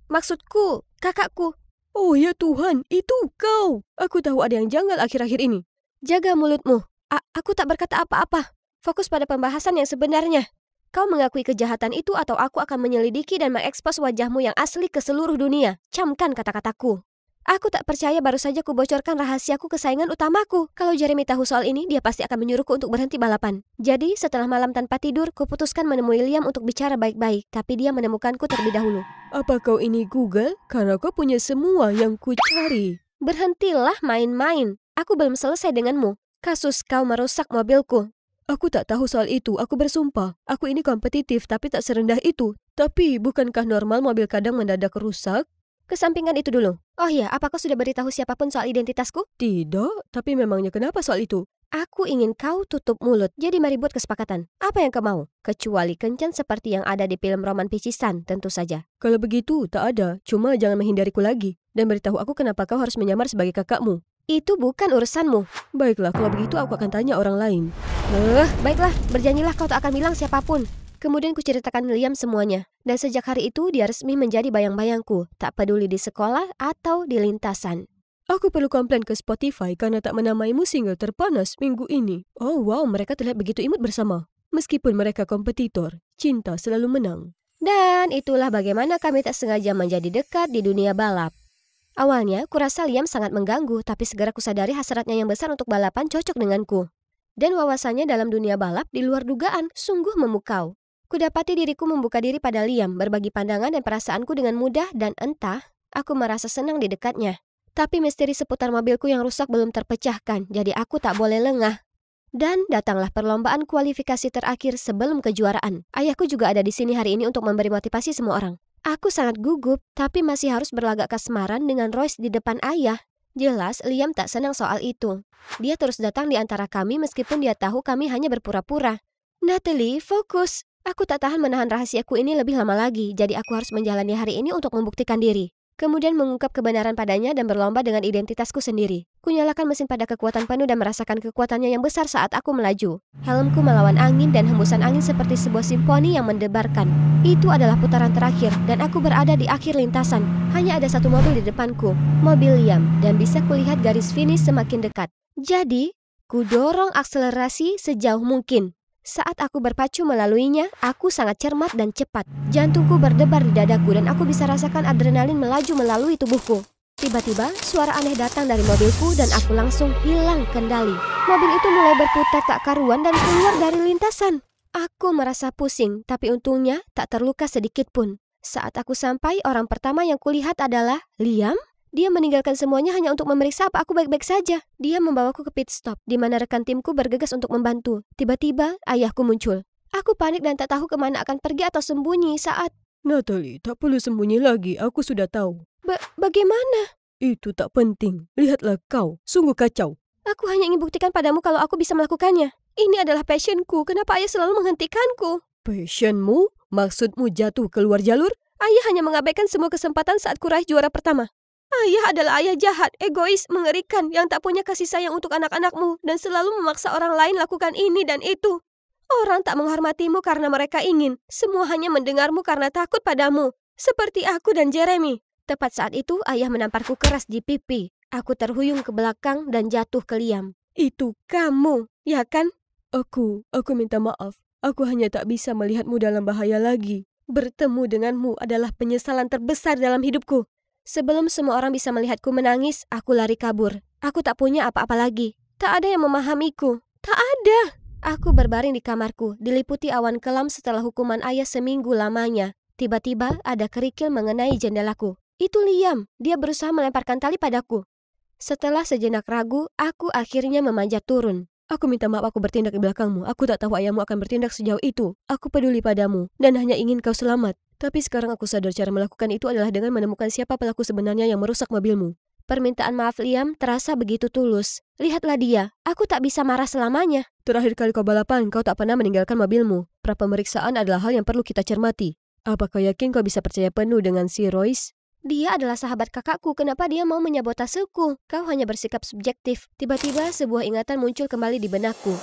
Maksudku, kakakku. Oh ya Tuhan, itu kau. Aku tahu ada yang janggal akhir-akhir ini. Jaga mulutmu. Aku tak berkata apa-apa. Fokus pada pembahasan yang sebenarnya. Kau mengakui kejahatan itu atau aku akan menyelidiki dan mengekspos wajahmu yang asli ke seluruh dunia. Camkan kata-kataku. Aku tak percaya baru saja kubocorkan rahasiaku kesayangan utamaku. Kalau Jeremy tahu soal ini, dia pasti akan menyuruhku untuk berhenti balapan. Jadi, setelah malam tanpa tidur, kuputuskan menemui Liam untuk bicara baik-baik. Tapi dia menemukanku terlebih dahulu. Apa kau ini Google? Karena kau punya semua yang kucari. Berhentilah main-main. Aku belum selesai denganmu. Kasus kau merusak mobilku. Aku tak tahu soal itu, aku bersumpah. Aku ini kompetitif tapi tak serendah itu. Tapi bukankah normal mobil kadang mendadak rusak? Kesampingkan itu dulu. Oh iya, apakah sudah beritahu siapapun soal identitasku? Tidak, tapi memangnya kenapa soal itu? Aku ingin kau tutup mulut, jadi mari buat kesepakatan. Apa yang kau mau? Kecuali kencan seperti yang ada di film roman picisan, tentu saja. Kalau begitu, tak ada. Cuma jangan menghindariku lagi. Dan beritahu aku kenapa kau harus menyamar sebagai kakakmu. Itu bukan urusanmu. Baiklah, kalau begitu aku akan tanya orang lain. Baiklah, berjanjilah kau tak akan bilang siapapun. Kemudian kuceritakan Liam semuanya. Dan sejak hari itu dia resmi menjadi bayang-bayangku. Tak peduli di sekolah atau di lintasan. Aku perlu komplain ke Spotify karena tak menamaimu single terpanas minggu ini. Oh wow, mereka terlihat begitu imut bersama. Meskipun mereka kompetitor, cinta selalu menang. Dan itulah bagaimana kami tak sengaja menjadi dekat di dunia balap. Awalnya, kurasa Liam sangat mengganggu, tapi segera kusadari hasratnya yang besar untuk balapan cocok denganku. Dan wawasannya dalam dunia balap di luar dugaan, sungguh memukau. Kudapati diriku membuka diri pada Liam, berbagi pandangan dan perasaanku dengan mudah dan entah, aku merasa senang di dekatnya. Tapi misteri seputar mobilku yang rusak belum terpecahkan, jadi aku tak boleh lengah. Dan datanglah perlombaan kualifikasi terakhir sebelum kejuaraan. Ayahku juga ada di sini hari ini untuk memberi motivasi semua orang. Aku sangat gugup, tapi masih harus berlagak kasmaran dengan Royce di depan ayah. Jelas, Liam tak senang soal itu. Dia terus datang di antara kami meskipun dia tahu kami hanya berpura-pura. Natalie, fokus. Aku tak tahan menahan rahasiaku ini lebih lama lagi, jadi aku harus menjalani hari ini untuk membuktikan diri. Kemudian mengungkap kebenaran padanya dan berlomba dengan identitasku sendiri. Kunyalakan mesin pada kekuatan penuh dan merasakan kekuatannya yang besar saat aku melaju. Helmku melawan angin dan hembusan angin seperti sebuah simfoni yang mendebarkan. Itu adalah putaran terakhir dan aku berada di akhir lintasan. Hanya ada satu mobil di depanku, mobil Liam, dan bisa kulihat garis finish semakin dekat. Jadi, kudorong akselerasi sejauh mungkin. Saat aku berpacu melaluinya, aku sangat cermat dan cepat. Jantungku berdebar di dadaku dan aku bisa rasakan adrenalin melaju melalui tubuhku. Tiba-tiba, suara aneh datang dari mobilku dan aku langsung hilang kendali. Mobil itu mulai berputar tak karuan dan keluar dari lintasan. Aku merasa pusing, tapi untungnya tak terluka sedikit pun. Saat aku sampai, orang pertama yang kulihat adalah Liam. Dia meninggalkan semuanya hanya untuk memeriksa apa aku baik-baik saja. Dia membawaku ke pit stop, di mana rekan timku bergegas untuk membantu. Tiba-tiba, ayahku muncul. Aku panik dan tak tahu kemana akan pergi atau sembunyi saat... Natalie, tak perlu sembunyi lagi, aku sudah tahu. Bagaimana? Itu tak penting, lihatlah kau, sungguh kacau. Aku hanya ingin buktikan padamu kalau aku bisa melakukannya. Ini adalah passionku, kenapa ayah selalu menghentikanku? Passionmu? Maksudmu jatuh keluar jalur? Ayah hanya mengabaikan semua kesempatan saat kuraih juara pertama. Ayah adalah ayah jahat, egois, mengerikan, yang tak punya kasih sayang untuk anak-anakmu dan selalu memaksa orang lain lakukan ini dan itu. Orang tak menghormatimu karena mereka ingin, semua hanya mendengarmu karena takut padamu. Seperti aku dan Jeremy. Tepat saat itu, ayah menamparku keras di pipi. Aku terhuyung ke belakang dan jatuh ke Liam. Itu kamu, ya kan? Aku minta maaf. Aku hanya tak bisa melihatmu dalam bahaya lagi. Bertemu denganmu adalah penyesalan terbesar dalam hidupku. Sebelum semua orang bisa melihatku menangis, aku lari kabur. Aku tak punya apa-apa lagi. Tak ada yang memahamiku. Tak ada. Aku berbaring di kamarku, diliputi awan kelam setelah hukuman ayah seminggu lamanya. Tiba-tiba ada kerikil mengenai jendelaku. Itu Liam. Dia berusaha melemparkan tali padaku. Setelah sejenak ragu, aku akhirnya memanjat turun. Aku minta maaf aku bertindak di belakangmu. Aku tak tahu ayahmu akan bertindak sejauh itu. Aku peduli padamu dan hanya ingin kau selamat. Tapi sekarang aku sadar cara melakukan itu adalah dengan menemukan siapa pelaku sebenarnya yang merusak mobilmu. Permintaan maaf Liam terasa begitu tulus. Lihatlah dia, aku tak bisa marah selamanya. Terakhir kali kau balapan, kau tak pernah meninggalkan mobilmu. Pra-pemeriksaan adalah hal yang perlu kita cermati. Apa kau yakin kau bisa percaya penuh dengan si Royce? Dia adalah sahabat kakakku, kenapa dia mau menyabotaseku? Kau hanya bersikap subjektif. Tiba-tiba sebuah ingatan muncul kembali di benakku.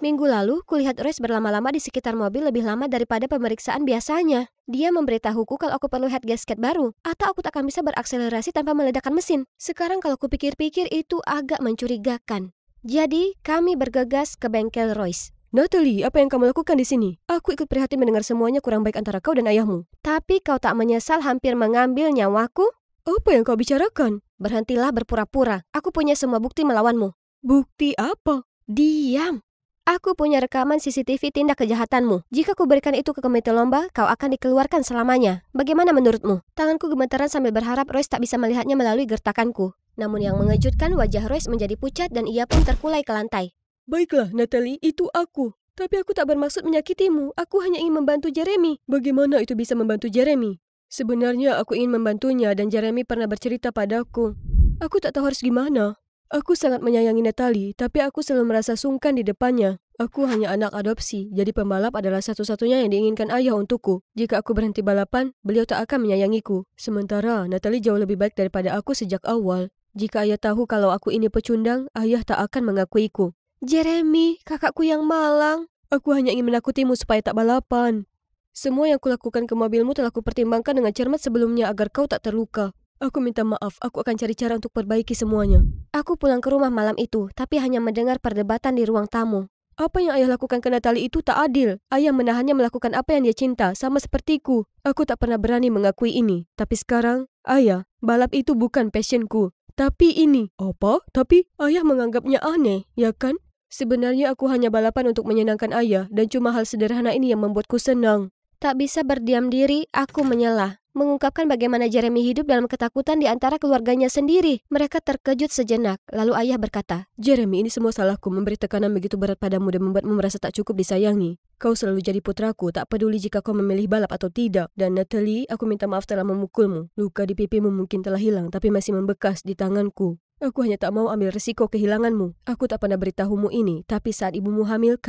Minggu lalu, kulihat Royce berlama-lama di sekitar mobil lebih lama daripada pemeriksaan biasanya. Dia memberitahuku kalau aku perlu head gasket baru, atau aku tak akan bisa berakselerasi tanpa meledakkan mesin. Sekarang kalau kupikir-pikir itu agak mencurigakan. Jadi, kami bergegas ke bengkel Royce. Natalie, apa yang kamu lakukan di sini? Aku ikut prihatin mendengar semuanya kurang baik antara kau dan ayahmu. Tapi kau tak menyesal hampir mengambil nyawaku? Apa yang kau bicarakan? Berhentilah berpura-pura. Aku punya semua bukti melawanmu. Bukti apa? Diam. Aku punya rekaman CCTV tindak kejahatanmu. Jika kuberikan itu ke komite lomba, kau akan dikeluarkan selamanya. Bagaimana menurutmu? Tanganku gemetaran sambil berharap Royce tak bisa melihatnya melalui gertakanku. Namun yang mengejutkan, wajah Royce menjadi pucat dan ia pun terkulai ke lantai. Baiklah, Natalie, itu aku. Tapi aku tak bermaksud menyakitimu. Aku hanya ingin membantu Jeremy. Bagaimana itu bisa membantu Jeremy? Sebenarnya aku ingin membantunya dan Jeremy pernah bercerita padaku. Aku tak tahu harus gimana. Aku sangat menyayangi Natalie, tapi aku selalu merasa sungkan di depannya. Aku hanya anak adopsi, jadi pembalap adalah satu-satunya yang diinginkan ayah untukku. Jika aku berhenti balapan, beliau tak akan menyayangiku. Sementara Natalie jauh lebih baik daripada aku sejak awal. Jika ayah tahu kalau aku ini pecundang, ayah tak akan mengakuiku. Jeremy, kakakku yang malang. Aku hanya ingin menakutimu supaya tak balapan. Semua yang kulakukan ke mobilmu telah kupertimbangkan dengan cermat sebelumnya agar kau tak terluka. Aku minta maaf, aku akan cari cara untuk perbaiki semuanya. Aku pulang ke rumah malam itu, tapi hanya mendengar perdebatan di ruang tamu. Apa yang ayah lakukan ke Natalie itu tak adil. Ayah menahannya melakukan apa yang dia cinta, sama sepertiku. Aku tak pernah berani mengakui ini. Tapi sekarang, ayah, balap itu bukan passionku. Tapi ini. Apa? Tapi ayah menganggapnya aneh, ya kan? Sebenarnya aku hanya balapan untuk menyenangkan ayah dan cuma hal sederhana ini yang membuatku senang. Tak bisa berdiam diri, aku menyelah. Mengungkapkan bagaimana Jeremy hidup dalam ketakutan di antara keluarganya sendiri. Mereka terkejut sejenak, lalu ayah berkata, Jeremy, ini semua salahku memberi tekanan begitu berat padamu dan membuatmu merasa tak cukup disayangi. Kau selalu jadi putraku, tak peduli jika kau memilih balap atau tidak. Dan Natalie, aku minta maaf telah memukulmu. Luka di pipimu mungkin telah hilang, tapi masih membekas di tanganku. Aku hanya tak mau ambil risiko kehilanganmu. Aku tak pernah beritahumu ini, tapi saat ibumu hamil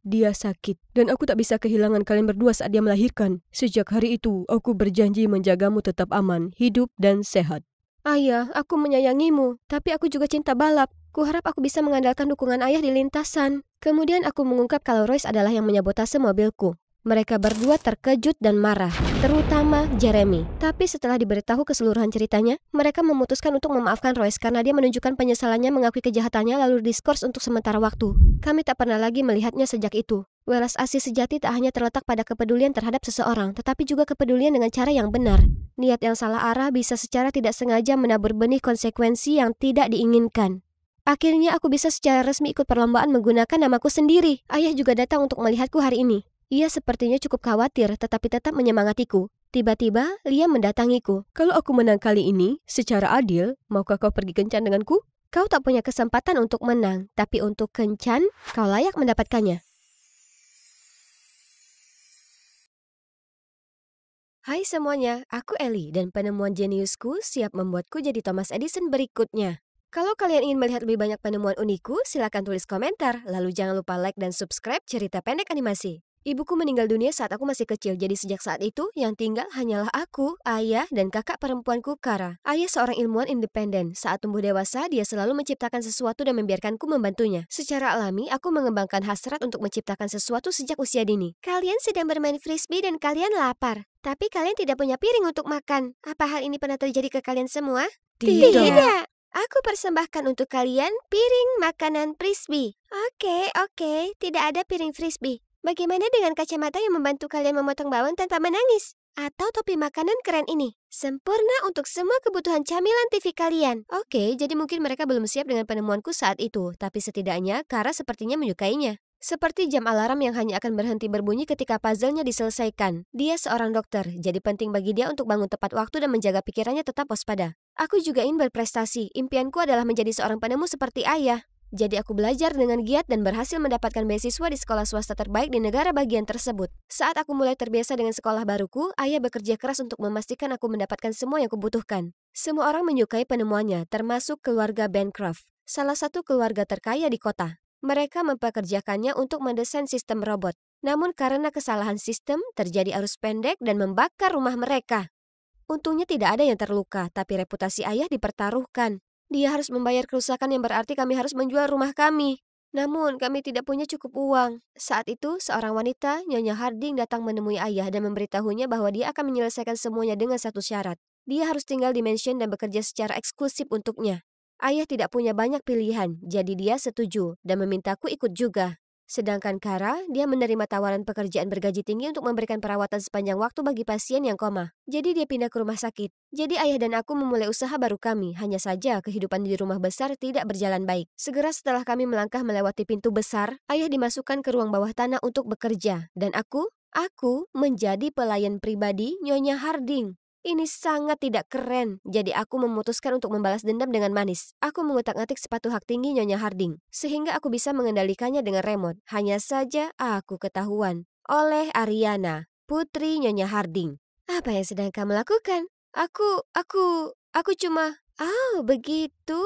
dia sakit. Dan aku tak bisa kehilangan kalian berdua saat dia melahirkan. Sejak hari itu, aku berjanji menjagamu tetap aman, hidup, dan sehat. Ayah, aku menyayangimu, tapi aku juga cinta balap. Kuharap aku bisa mengandalkan dukungan ayah di lintasan. Kemudian aku mengungkap kalau Royce adalah yang menyabotase mobilku. Mereka berdua terkejut dan marah, terutama Jeremy. Tapi setelah diberitahu keseluruhan ceritanya, mereka memutuskan untuk memaafkan Royce karena dia menunjukkan penyesalannya mengakui kejahatannya lalu diskors untuk sementara waktu. Kami tak pernah lagi melihatnya sejak itu. Welas asih sejati tak hanya terletak pada kepedulian terhadap seseorang, tetapi juga kepedulian dengan cara yang benar. Niat yang salah arah bisa secara tidak sengaja menabur benih konsekuensi yang tidak diinginkan. Akhirnya aku bisa secara resmi ikut perlombaan menggunakan namaku sendiri. Ayah juga datang untuk melihatku hari ini. Ia sepertinya cukup khawatir tetapi tetap menyemangatiku. Tiba-tiba, Liam mendatangiku. Kalau aku menang kali ini, secara adil, maukah kau pergi kencan denganku? Kau tak punya kesempatan untuk menang, tapi untuk kencan, kau layak mendapatkannya. Hai semuanya, aku Ellie dan penemuan jeniusku siap membuatku jadi Thomas Edison berikutnya. Kalau kalian ingin melihat lebih banyak penemuan unikku, silakan tulis komentar. Lalu jangan lupa like dan subscribe cerita pendek animasi. Ibuku meninggal dunia saat aku masih kecil, jadi sejak saat itu yang tinggal hanyalah aku, ayah, dan kakak perempuanku Kara. Ayah seorang ilmuwan independen. Saat tumbuh dewasa, dia selalu menciptakan sesuatu dan membiarkanku membantunya. Secara alami, aku mengembangkan hasrat untuk menciptakan sesuatu sejak usia dini. Kalian sedang bermain frisbee dan kalian lapar. Tapi kalian tidak punya piring untuk makan. Apa hal ini pernah terjadi ke kalian semua? Tidak. Aku persembahkan untuk kalian piring makanan frisbee. Oke, tidak ada piring frisbee. Bagaimana dengan kacamata yang membantu kalian memotong bawang tanpa menangis? Atau topi makanan keren ini? Sempurna untuk semua kebutuhan camilan TV kalian. Oke, jadi mungkin mereka belum siap dengan penemuanku saat itu. Tapi setidaknya, Kara sepertinya menyukainya. Seperti jam alarm yang hanya akan berhenti berbunyi ketika puzzle-nya diselesaikan. Dia seorang dokter, jadi penting bagi dia untuk bangun tepat waktu dan menjaga pikirannya tetap waspada. Aku juga ingin berprestasi. Impianku adalah menjadi seorang penemu seperti ayah. Jadi aku belajar dengan giat dan berhasil mendapatkan beasiswa di sekolah swasta terbaik di negara bagian tersebut. Saat aku mulai terbiasa dengan sekolah baruku, ayah bekerja keras untuk memastikan aku mendapatkan semua yang kubutuhkan. Semua orang menyukai penemuannya, termasuk keluarga Bancroft, salah satu keluarga terkaya di kota. Mereka mempekerjakannya untuk mendesain sistem robot. Namun karena kesalahan sistem, terjadi arus pendek dan membakar rumah mereka. Untungnya tidak ada yang terluka, tapi reputasi ayah dipertaruhkan. Dia harus membayar kerusakan yang berarti kami harus menjual rumah kami. Namun, kami tidak punya cukup uang. Saat itu, seorang wanita, Nyonya Harding, datang menemui ayah dan memberitahunya bahwa dia akan menyelesaikan semuanya dengan satu syarat. Dia harus tinggal di mansion dan bekerja secara eksklusif untuknya. Ayah tidak punya banyak pilihan, jadi dia setuju dan memintaku ikut juga. Sedangkan Kara, dia menerima tawaran pekerjaan bergaji tinggi untuk memberikan perawatan sepanjang waktu bagi pasien yang koma. Jadi dia pindah ke rumah sakit. Jadi ayah dan aku memulai usaha baru kami. Hanya saja kehidupan di rumah besar tidak berjalan baik. Segera setelah kami melangkah melewati pintu besar, ayah dimasukkan ke ruang bawah tanah untuk bekerja. Dan aku menjadi pelayan pribadi Nyonya Harding. Ini sangat tidak keren, jadi aku memutuskan untuk membalas dendam dengan manis. Aku mengutak-atik sepatu hak tinggi Nyonya Harding, sehingga aku bisa mengendalikannya dengan remote. Hanya saja aku ketahuan oleh Ariana, putri Nyonya Harding. Apa yang sedang kamu lakukan? Aku cuma... Oh, begitu.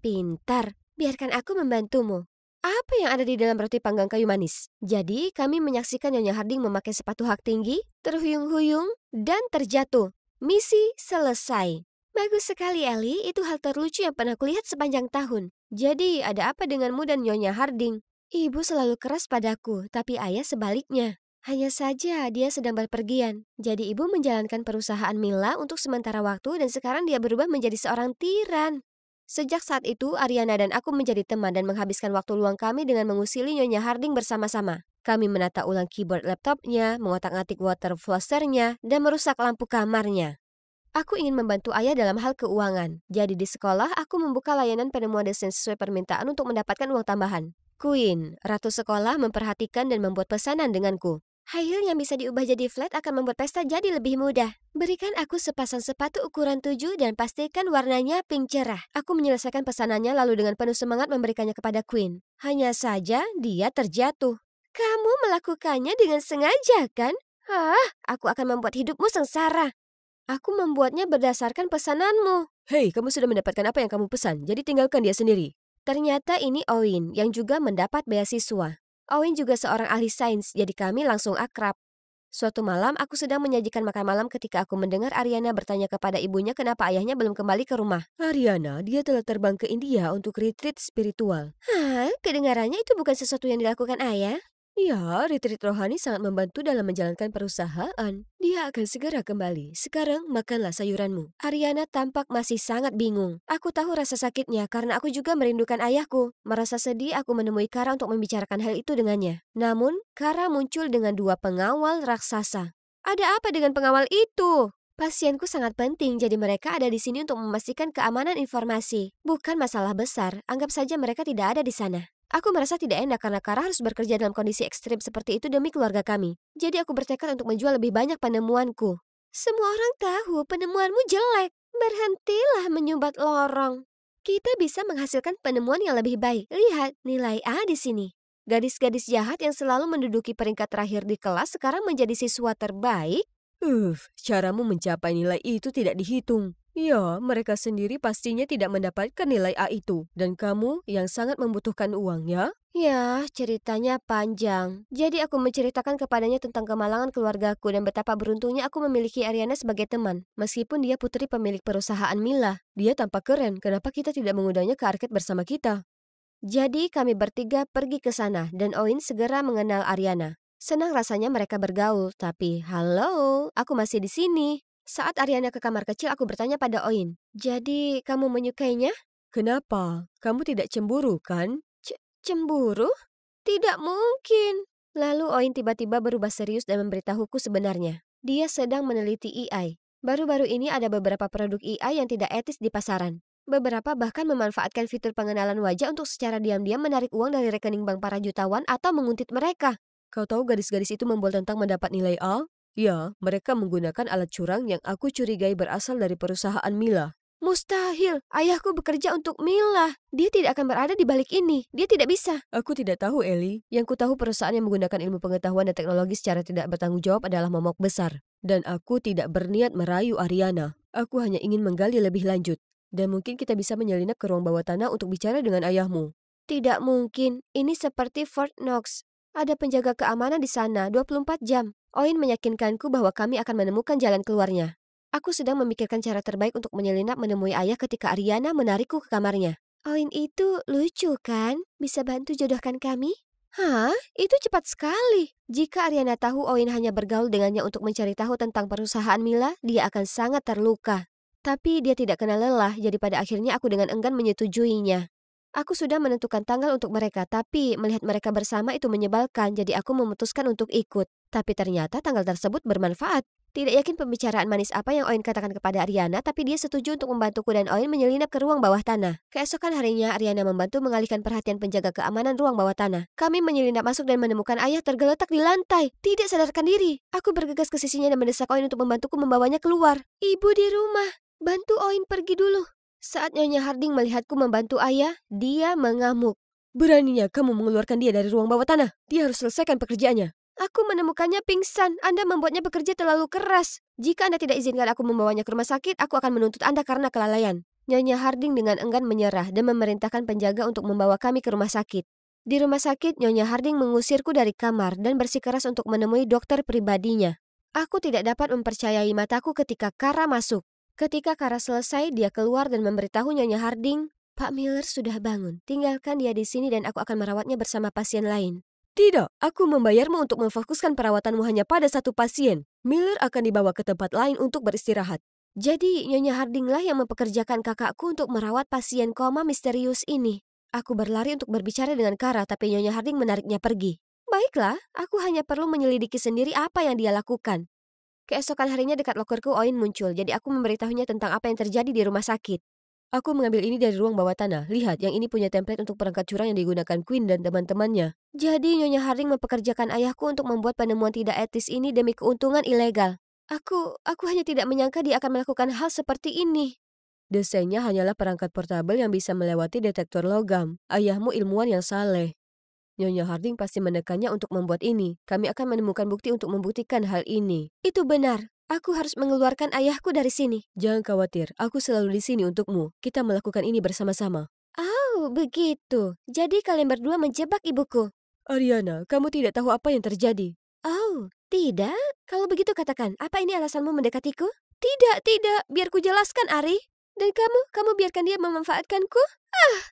Pintar. Biarkan aku membantumu. Apa yang ada di dalam roti panggang kayu manis? Jadi, kami menyaksikan Nyonya Harding memakai sepatu hak tinggi, terhuyung-huyung, dan terjatuh. Misi selesai. Bagus sekali, Ellie. Itu hal terlucu yang pernah kulihat sepanjang tahun. Jadi, ada apa denganmu dan Nyonya Harding? Ibu selalu keras padaku, tapi ayah sebaliknya. Hanya saja dia sedang berpergian. Jadi ibu menjalankan perusahaan Mila untuk sementara waktu dan sekarang dia berubah menjadi seorang tiran. Sejak saat itu, Ariana dan aku menjadi teman dan menghabiskan waktu luang kami dengan mengusili Nyonya Harding bersama-sama. Kami menata ulang keyboard laptopnya, mengotak-atik water flossernya, dan merusak lampu kamarnya. Aku ingin membantu ayah dalam hal keuangan. Jadi di sekolah, aku membuka layanan penemuan desain sesuai permintaan untuk mendapatkan uang tambahan. Queen, ratu sekolah, memperhatikan dan membuat pesanan denganku. High heel yang bisa diubah jadi flat akan membuat pesta jadi lebih mudah. Berikan aku sepasang sepatu ukuran 7 dan pastikan warnanya pink cerah. Aku menyelesaikan pesanannya lalu dengan penuh semangat memberikannya kepada Queen. Hanya saja dia terjatuh. Kamu melakukannya dengan sengaja, kan? Aku akan membuat hidupmu sengsara. Aku membuatnya berdasarkan pesananmu. Hei, kamu sudah mendapatkan apa yang kamu pesan, jadi tinggalkan dia sendiri. Ternyata ini Owen yang juga mendapat beasiswa. Owen juga seorang ahli sains, jadi kami langsung akrab. Suatu malam, aku sedang menyajikan makan malam ketika aku mendengar Ariana bertanya kepada ibunya kenapa ayahnya belum kembali ke rumah. Ariana, dia telah terbang ke India untuk retreat spiritual. Hah? Kedengarannya itu bukan sesuatu yang dilakukan ayah? Ya, retreat rohani sangat membantu dalam menjalankan perusahaan. Dia akan segera kembali. Sekarang makanlah sayuranmu. Ariana tampak masih sangat bingung. Aku tahu rasa sakitnya karena aku juga merindukan ayahku. Merasa sedih aku menemui Kara untuk membicarakan hal itu dengannya. Namun, Kara muncul dengan 2 pengawal raksasa. Ada apa dengan pengawal itu? Pasienku sangat penting, jadi mereka ada di sini untuk memastikan keamanan informasi. Bukan masalah besar, anggap saja mereka tidak ada di sana. Aku merasa tidak enak karena Kara harus bekerja dalam kondisi ekstrim seperti itu demi keluarga kami. Jadi aku bertekad untuk menjual lebih banyak penemuanku. Semua orang tahu penemuanmu jelek. Berhentilah menyumbat lorong. Kita bisa menghasilkan penemuan yang lebih baik. Lihat, nilai A di sini. Gadis-gadis jahat yang selalu menduduki peringkat terakhir di kelas sekarang menjadi siswa terbaik. Caramu mencapai nilai itu tidak dihitung. Ya, mereka sendiri pastinya tidak mendapatkan nilai A itu. Dan kamu yang sangat membutuhkan uang, ya? Ya, ceritanya panjang. Jadi aku menceritakan kepadanya tentang kemalangan keluargaku dan betapa beruntungnya aku memiliki Ariana sebagai teman. Meskipun dia putri pemilik perusahaan Mila. Dia tampak keren, kenapa kita tidak mengundangnya ke arcade bersama kita? Jadi kami bertiga pergi ke sana dan Owen segera mengenal Ariana. Senang rasanya mereka bergaul, tapi halo, aku masih di sini. Saat Ariana ke kamar kecil, aku bertanya pada Owen, jadi kamu menyukainya? Kenapa? Kamu tidak cemburu, kan? Cemburu? Tidak mungkin. Lalu Owen tiba-tiba berubah serius dan memberitahuku sebenarnya. Dia sedang meneliti AI. Baru-baru ini ada beberapa produk AI yang tidak etis di pasaran. Beberapa bahkan memanfaatkan fitur pengenalan wajah untuk secara diam-diam menarik uang dari rekening bank para jutawan atau menguntit mereka. Kau tahu gadis-gadis itu membual tentang mendapat nilai A? Ya, mereka menggunakan alat curang yang aku curigai berasal dari perusahaan Mila. Mustahil, ayahku bekerja untuk Mila. Dia tidak akan berada di balik ini. Dia tidak bisa. Aku tidak tahu, Eli. Yang ku tahu perusahaan yang menggunakan ilmu pengetahuan dan teknologi secara tidak bertanggung jawab adalah momok besar. Dan aku tidak berniat merayu Ariana. Aku hanya ingin menggali lebih lanjut. Dan mungkin kita bisa menyelinap ke ruang bawah tanah untuk bicara dengan ayahmu. Tidak mungkin. Ini seperti Fort Knox. Ada penjaga keamanan di sana 24 jam. Owen meyakinkanku bahwa kami akan menemukan jalan keluarnya. Aku sedang memikirkan cara terbaik untuk menyelinap menemui ayah ketika Ariana menarikku ke kamarnya. Owen itu lucu kan? Bisa bantu jodohkan kami? Hah? Itu cepat sekali. Jika Ariana tahu Owen hanya bergaul dengannya untuk mencari tahu tentang perusahaan Mila, dia akan sangat terluka. Tapi dia tidak kenal lelah, jadi pada akhirnya aku dengan enggan menyetujuinya. Aku sudah menentukan tanggal untuk mereka, tapi melihat mereka bersama itu menyebalkan, jadi aku memutuskan untuk ikut. Tapi ternyata tanggal tersebut bermanfaat. Tidak yakin pembicaraan manis apa yang Owen katakan kepada Ariana, tapi dia setuju untuk membantuku dan Owen menyelinap ke ruang bawah tanah. Keesokan harinya, Ariana membantu mengalihkan perhatian penjaga keamanan ruang bawah tanah. Kami menyelinap masuk dan menemukan ayah tergeletak di lantai, tidak sadarkan diri. Aku bergegas ke sisinya dan mendesak Owen untuk membantuku membawanya keluar. Ibu di rumah, bantu Owen pergi dulu. Saat Nyonya Harding melihatku membantu ayah, dia mengamuk. Beraninya kamu mengeluarkan dia dari ruang bawah tanah. Dia harus selesaikan pekerjaannya. Aku menemukannya pingsan. Anda membuatnya bekerja terlalu keras. Jika Anda tidak izinkan aku membawanya ke rumah sakit, aku akan menuntut Anda karena kelalaian. Nyonya Harding dengan enggan menyerah dan memerintahkan penjaga untuk membawa kami ke rumah sakit. Di rumah sakit, Nyonya Harding mengusirku dari kamar dan bersikeras untuk menemui dokter pribadinya. Aku tidak dapat mempercayai mataku ketika Kara masuk. Ketika Kara selesai, dia keluar dan memberitahu Nyonya Harding, Pak Miller sudah bangun. Tinggalkan dia di sini dan aku akan merawatnya bersama pasien lain. Tidak, aku membayarmu untuk memfokuskan perawatanmu hanya pada satu pasien. Miller akan dibawa ke tempat lain untuk beristirahat. Jadi, Nyonya Harding lah yang mempekerjakan kakakku untuk merawat pasien koma misterius ini. Aku berlari untuk berbicara dengan Kara, tapi Nyonya Harding menariknya pergi. Baiklah, aku hanya perlu menyelidiki sendiri apa yang dia lakukan. Keesokan harinya dekat lokerku Owen muncul, jadi aku memberitahunya tentang apa yang terjadi di rumah sakit. Aku mengambil ini dari ruang bawah tanah. Lihat, yang ini punya template untuk perangkat curang yang digunakan Queen dan teman-temannya. Jadi Nyonya Harding mempekerjakan ayahku untuk membuat penemuan tidak etis ini demi keuntungan ilegal. Aku hanya tidak menyangka dia akan melakukan hal seperti ini. Desainnya hanyalah perangkat portabel yang bisa melewati detektor logam. Ayahmu ilmuwan yang saleh. Nyonya Harding pasti menekannya untuk membuat ini. Kami akan menemukan bukti untuk membuktikan hal ini. Itu benar. Aku harus mengeluarkan ayahku dari sini. Jangan khawatir, aku selalu di sini untukmu. Kita melakukan ini bersama-sama. Oh, begitu. Jadi kalian berdua menjebak ibuku. Ariana, kamu tidak tahu apa yang terjadi. Oh, tidak? Kalau begitu katakan, apa ini alasanmu mendekatiku? Tidak. Biar ku jelaskan, Ari. Dan kamu biarkan dia memanfaatkanku?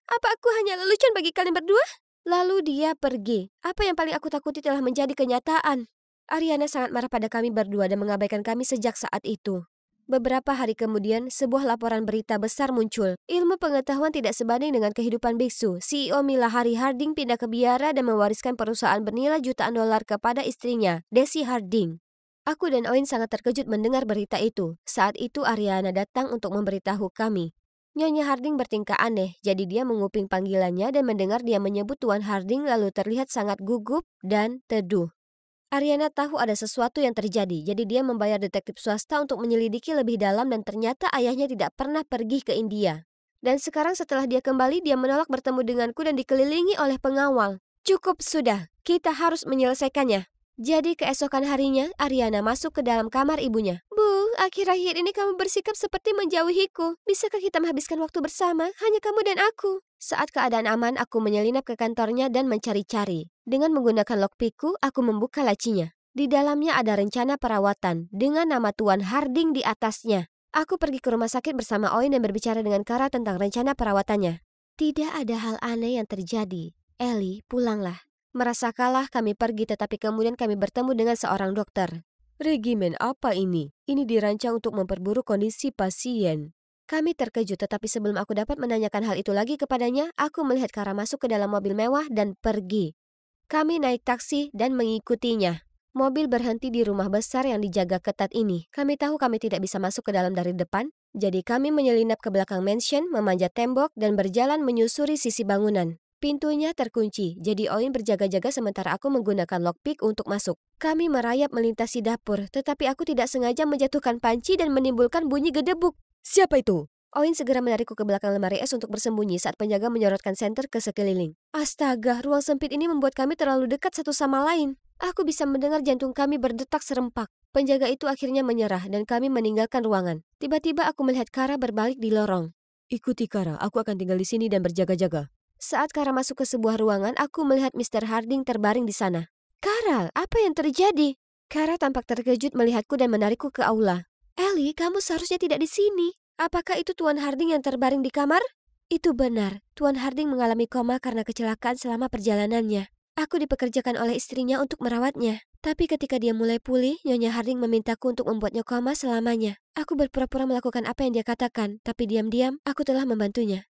Apa aku hanya lelucon bagi kalian berdua? Lalu dia pergi. Apa yang paling aku takuti telah menjadi kenyataan. Ariana sangat marah pada kami berdua dan mengabaikan kami sejak saat itu. Beberapa hari kemudian, sebuah laporan berita besar muncul. Ilmu pengetahuan tidak sebanding dengan kehidupan biksu. CEO Mila Hari Harding pindah ke biara dan mewariskan perusahaan bernilai jutaan dolar kepada istrinya, Desi Harding. Aku dan Oin sangat terkejut mendengar berita itu. Saat itu Ariana datang untuk memberitahu kami. Nyonya Harding bertingkah aneh, jadi dia menguping panggilannya dan mendengar dia menyebut Tuan Harding lalu terlihat sangat gugup dan teduh. Ariana tahu ada sesuatu yang terjadi, jadi dia membayar detektif swasta untuk menyelidiki lebih dalam dan ternyata ayahnya tidak pernah pergi ke India. Dan sekarang setelah dia kembali, dia menolak bertemu denganku dan dikelilingi oleh pengawal. Cukup sudah, kita harus menyelesaikannya. Jadi keesokan harinya, Ariana masuk ke dalam kamar ibunya. Bu, akhir-akhir ini kamu bersikap seperti menjauhiku. Bisakah kita menghabiskan waktu bersama, hanya kamu dan aku? Saat keadaan aman, aku menyelinap ke kantornya dan mencari-cari. Dengan menggunakan lockpickku, aku membuka lacinya. Di dalamnya ada rencana perawatan dengan nama Tuan Harding di atasnya. Aku pergi ke rumah sakit bersama Oin dan berbicara dengan Kara tentang rencana perawatannya. Tidak ada hal aneh yang terjadi. Ellie, pulanglah. Merasa kalah, kami pergi tetapi kemudian kami bertemu dengan seorang dokter. Regimen apa ini? Ini dirancang untuk memperburuk kondisi pasien. Kami terkejut tetapi sebelum aku dapat menanyakan hal itu lagi kepadanya, aku melihat Kara masuk ke dalam mobil mewah dan pergi. Kami naik taksi dan mengikutinya. Mobil berhenti di rumah besar yang dijaga ketat ini. Kami tahu kami tidak bisa masuk ke dalam dari depan, jadi kami menyelinap ke belakang mansion, memanjat tembok, dan berjalan menyusuri sisi bangunan. Pintunya terkunci, jadi Oin berjaga-jaga sementara aku menggunakan lockpick untuk masuk. Kami merayap melintasi dapur, tetapi aku tidak sengaja menjatuhkan panci dan menimbulkan bunyi gedebuk. Siapa itu? Oin segera menarikku ke belakang lemari es untuk bersembunyi saat penjaga menyorotkan senter ke sekeliling. Astaga, ruang sempit ini membuat kami terlalu dekat satu sama lain. Aku bisa mendengar jantung kami berdetak serempak. Penjaga itu akhirnya menyerah dan kami meninggalkan ruangan. Tiba-tiba aku melihat Kara berbalik di lorong. Ikuti Kara, aku akan tinggal di sini dan berjaga-jaga. Saat Kara masuk ke sebuah ruangan, aku melihat Mr. Harding terbaring di sana. Kara, apa yang terjadi? Kara tampak terkejut melihatku dan menarikku ke aula. Ellie, kamu seharusnya tidak di sini. Apakah itu Tuan Harding yang terbaring di kamar? Itu benar, Tuan Harding mengalami koma karena kecelakaan selama perjalanannya. Aku dipekerjakan oleh istrinya untuk merawatnya. Tapi ketika dia mulai pulih, Nyonya Harding memintaku untuk membuatnya koma selamanya. Aku berpura-pura melakukan apa yang dia katakan, tapi diam-diam aku telah membantunya.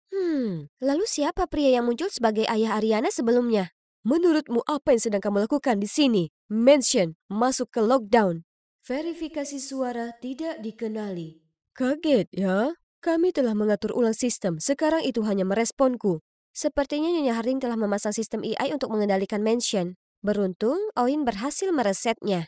Lalu siapa pria yang muncul sebagai ayah Ariana sebelumnya? Menurutmu apa yang sedang kamu lakukan di sini? Mention, masuk ke lockdown. Verifikasi suara tidak dikenali. Kaget ya? Kami telah mengatur ulang sistem, sekarang itu hanya meresponku. Sepertinya Nyonya Harding telah memasang sistem AI untuk mengendalikan Mansion. Beruntung, Oin berhasil meresetnya.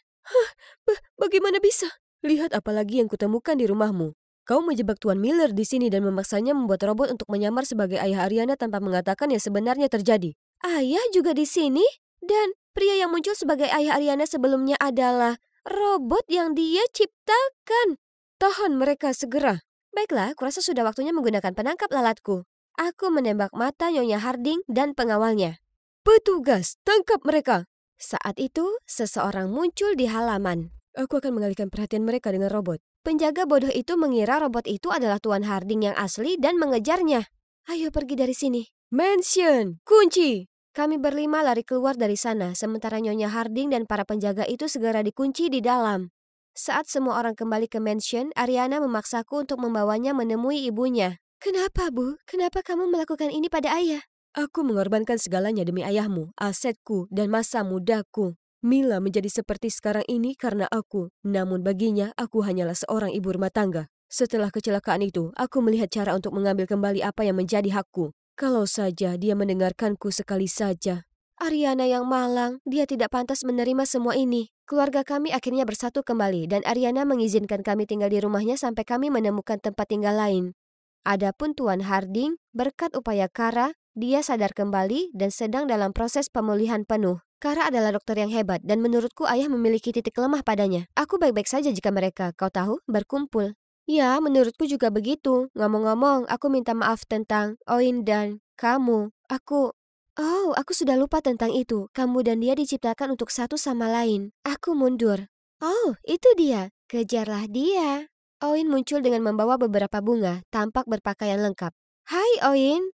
Bagaimana bisa? Lihat apalagi yang kutemukan di rumahmu. Kau menjebak Tuan Miller di sini dan memaksanya membuat robot untuk menyamar sebagai ayah Ariana tanpa mengatakan yang sebenarnya terjadi. Ayah juga di sini? Dan pria yang muncul sebagai ayah Ariana sebelumnya adalah robot yang dia ciptakan. Tahan mereka segera. Baiklah, kurasa sudah waktunya menggunakan penangkap lalatku. Aku menembak mata Nyonya Harding dan pengawalnya. Petugas, tangkap mereka. Saat itu, seseorang muncul di halaman. Aku akan mengalihkan perhatian mereka dengan robot. Penjaga bodoh itu mengira robot itu adalah Tuan Harding yang asli dan mengejarnya. Ayo pergi dari sini. Mansion, kunci. Kami berlima lari keluar dari sana, sementara Nyonya Harding dan para penjaga itu segera dikunci di dalam. Saat semua orang kembali ke mansion, Ariana memaksaku untuk membawanya menemui ibunya. Kenapa, Bu? Kenapa kamu melakukan ini pada ayah? Aku mengorbankan segalanya demi ayahmu, asetku, dan masa mudaku. Mila menjadi seperti sekarang ini karena aku, namun baginya aku hanyalah seorang ibu rumah tangga. Setelah kecelakaan itu, aku melihat cara untuk mengambil kembali apa yang menjadi hakku. Kalau saja dia mendengarkanku sekali saja. Ariana yang malang, dia tidak pantas menerima semua ini. Keluarga kami akhirnya bersatu kembali dan Ariana mengizinkan kami tinggal di rumahnya sampai kami menemukan tempat tinggal lain. Adapun Tuan Harding, berkat upaya Kara, dia sadar kembali dan sedang dalam proses pemulihan penuh. Kara adalah dokter yang hebat dan menurutku ayah memiliki titik lemah padanya. Aku baik-baik saja jika mereka, kau tahu, berkumpul. Ya, menurutku juga begitu. Ngomong-ngomong, aku minta maaf tentang Oin dan kamu. Aku sudah lupa tentang itu. Kamu dan dia diciptakan untuk satu sama lain. Aku mundur. Oh, itu dia. Kejarlah dia. Oin muncul dengan membawa beberapa bunga, tampak berpakaian lengkap. Hai Oin,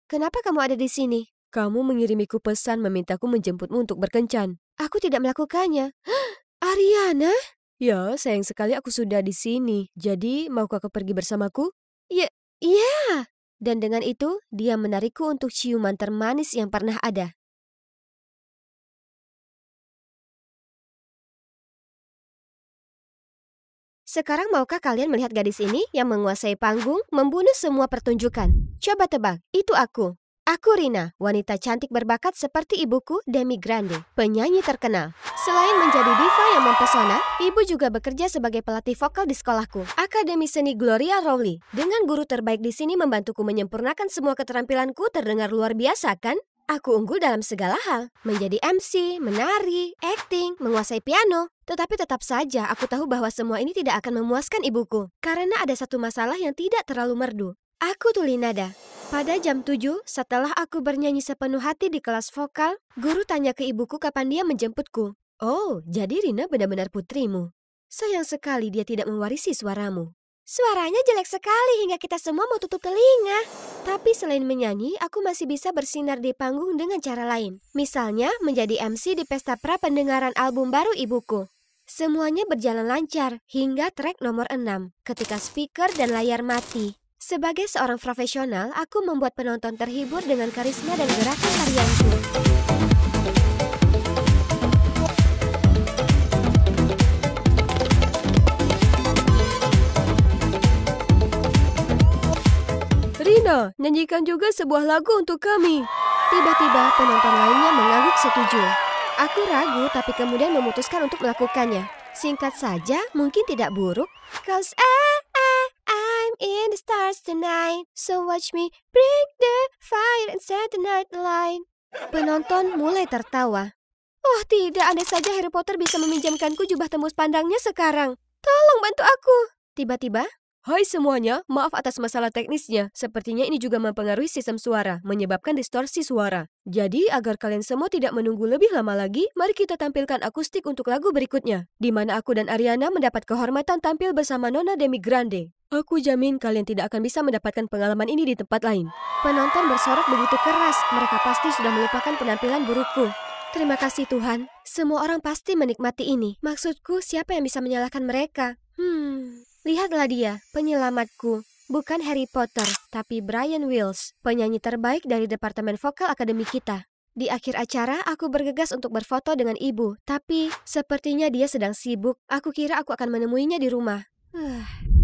kenapa kamu ada di sini? Kamu mengirimiku pesan memintaku menjemputmu untuk berkencan. Aku tidak melakukannya. Ariana? Ya, sayang sekali aku sudah di sini. Jadi, maukah kau pergi bersamaku? Iya. Dan dengan itu, dia menarikku untuk ciuman termanis yang pernah ada. Sekarang maukah kalian melihat gadis ini yang menguasai panggung, membunuh semua pertunjukan? Coba tebak, itu aku. Aku Rina, wanita cantik berbakat seperti ibuku, Demi Grande, penyanyi terkenal. Selain menjadi diva yang mempesona, ibu juga bekerja sebagai pelatih vokal di sekolahku, Akademi Seni Gloria Rowley. Dengan guru terbaik di sini membantuku menyempurnakan semua keterampilanku, terdengar luar biasa kan? Aku unggul dalam segala hal, menjadi MC, menari, acting, menguasai piano. Tetapi tetap saja aku tahu bahwa semua ini tidak akan memuaskan ibuku, karena ada satu masalah yang tidak terlalu merdu. Aku tuli nada. Pada jam 7, setelah aku bernyanyi sepenuh hati di kelas vokal, guru tanya ke ibuku kapan dia menjemputku. Oh, jadi Rina benar-benar putrimu. Sayang sekali dia tidak mewarisi suaramu. Suaranya jelek sekali hingga kita semua mau tutup telinga. Tapi selain menyanyi, aku masih bisa bersinar di panggung dengan cara lain. Misalnya, menjadi MC di pesta pra-pendengaran album baru ibuku. Semuanya berjalan lancar hingga track nomor 6, ketika speaker dan layar mati. Sebagai seorang profesional, aku membuat penonton terhibur dengan karisma dan gerakan tarianku. Rina, nyanyikan juga sebuah lagu untuk kami. Tiba-tiba penonton lainnya mengangguk setuju. Aku ragu tapi kemudian memutuskan untuk melakukannya. Singkat saja, mungkin tidak buruk. 'Cause I'm in the stars tonight, so watch me bring the fire and set the night alight. Penonton mulai tertawa. Oh tidak, andai saja Harry Potter bisa meminjamkanku jubah tembus pandangnya sekarang. Tolong bantu aku. Tiba-tiba, Hai semuanya, maaf atas masalah teknisnya. Sepertinya ini juga mempengaruhi sistem suara, menyebabkan distorsi suara. Jadi, agar kalian semua tidak menunggu lebih lama lagi, mari kita tampilkan akustik untuk lagu berikutnya, di mana aku dan Ariana mendapat kehormatan tampil bersama Nona Demi Grande. Aku jamin kalian tidak akan bisa mendapatkan pengalaman ini di tempat lain. penonton bersorak begitu keras. Mereka pasti sudah melupakan penampilan burukku. Terima kasih Tuhan, semua orang pasti menikmati ini. Maksudku, siapa yang bisa menyalahkan mereka? Lihatlah dia, penyelamatku. Bukan Harry Potter, tapi Brian Wills, penyanyi terbaik dari Departemen Vokal Akademi kita. Di akhir acara, aku bergegas untuk berfoto dengan ibu, tapi sepertinya dia sedang sibuk. Aku kira aku akan menemuinya di rumah.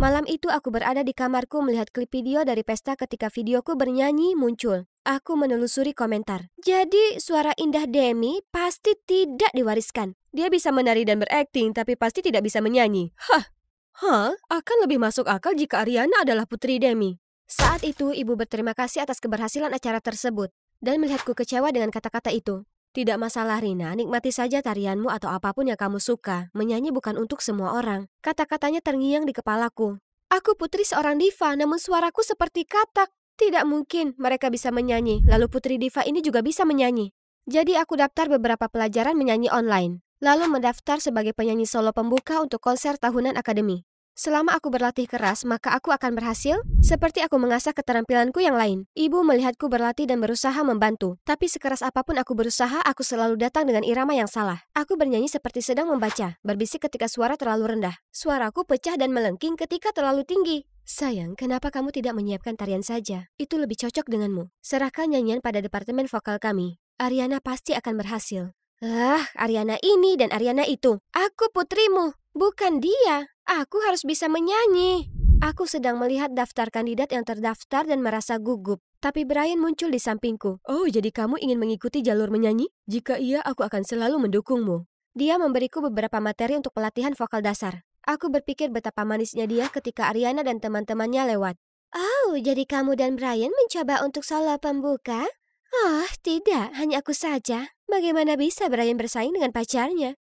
Malam itu aku berada di kamarku melihat klip video dari pesta ketika videoku bernyanyi muncul. Aku menelusuri komentar. Jadi, suara indah Demi pasti tidak diwariskan. Dia bisa menari dan berakting, tapi pasti tidak bisa menyanyi. Akan lebih masuk akal jika Ariana adalah putri Demi. Saat itu, ibu berterima kasih atas keberhasilan acara tersebut dan melihatku kecewa dengan kata-kata itu. Tidak masalah Rina, nikmati saja tarianmu atau apapun yang kamu suka. Menyanyi bukan untuk semua orang. Kata-katanya terngiang di kepalaku. Aku putri seorang diva, namun suaraku seperti katak. Tidak mungkin mereka bisa menyanyi, lalu putri diva ini juga bisa menyanyi. Jadi aku daftar beberapa pelajaran menyanyi online. Lalu mendaftar sebagai penyanyi solo pembuka untuk konser tahunan akademi. Selama aku berlatih keras, maka aku akan berhasil seperti aku mengasah keterampilanku yang lain. Ibu melihatku berlatih dan berusaha membantu. Tapi sekeras apapun aku berusaha, aku selalu datang dengan irama yang salah. Aku bernyanyi seperti sedang membaca, berbisik ketika suara terlalu rendah. Suaraku pecah dan melengking ketika terlalu tinggi. Sayang, kenapa kamu tidak menyiapkan tarian saja? Itu lebih cocok denganmu. Serahkan nyanyian pada departemen vokal kami. Ariana pasti akan berhasil. Ariana ini dan Ariana itu. Aku putrimu, bukan dia. Aku harus bisa menyanyi. Aku sedang melihat daftar kandidat yang terdaftar dan merasa gugup. Tapi Brian muncul di sampingku. Oh, jadi kamu ingin mengikuti jalur menyanyi? Jika iya, aku akan selalu mendukungmu. Dia memberiku beberapa materi untuk pelatihan vokal dasar. Aku berpikir betapa manisnya dia ketika Ariana dan teman-temannya lewat. Oh, jadi kamu dan Brian mencoba untuk solo pembuka? Oh, tidak, hanya aku saja. Bagaimana bisa Brian bersaing dengan pacarnya?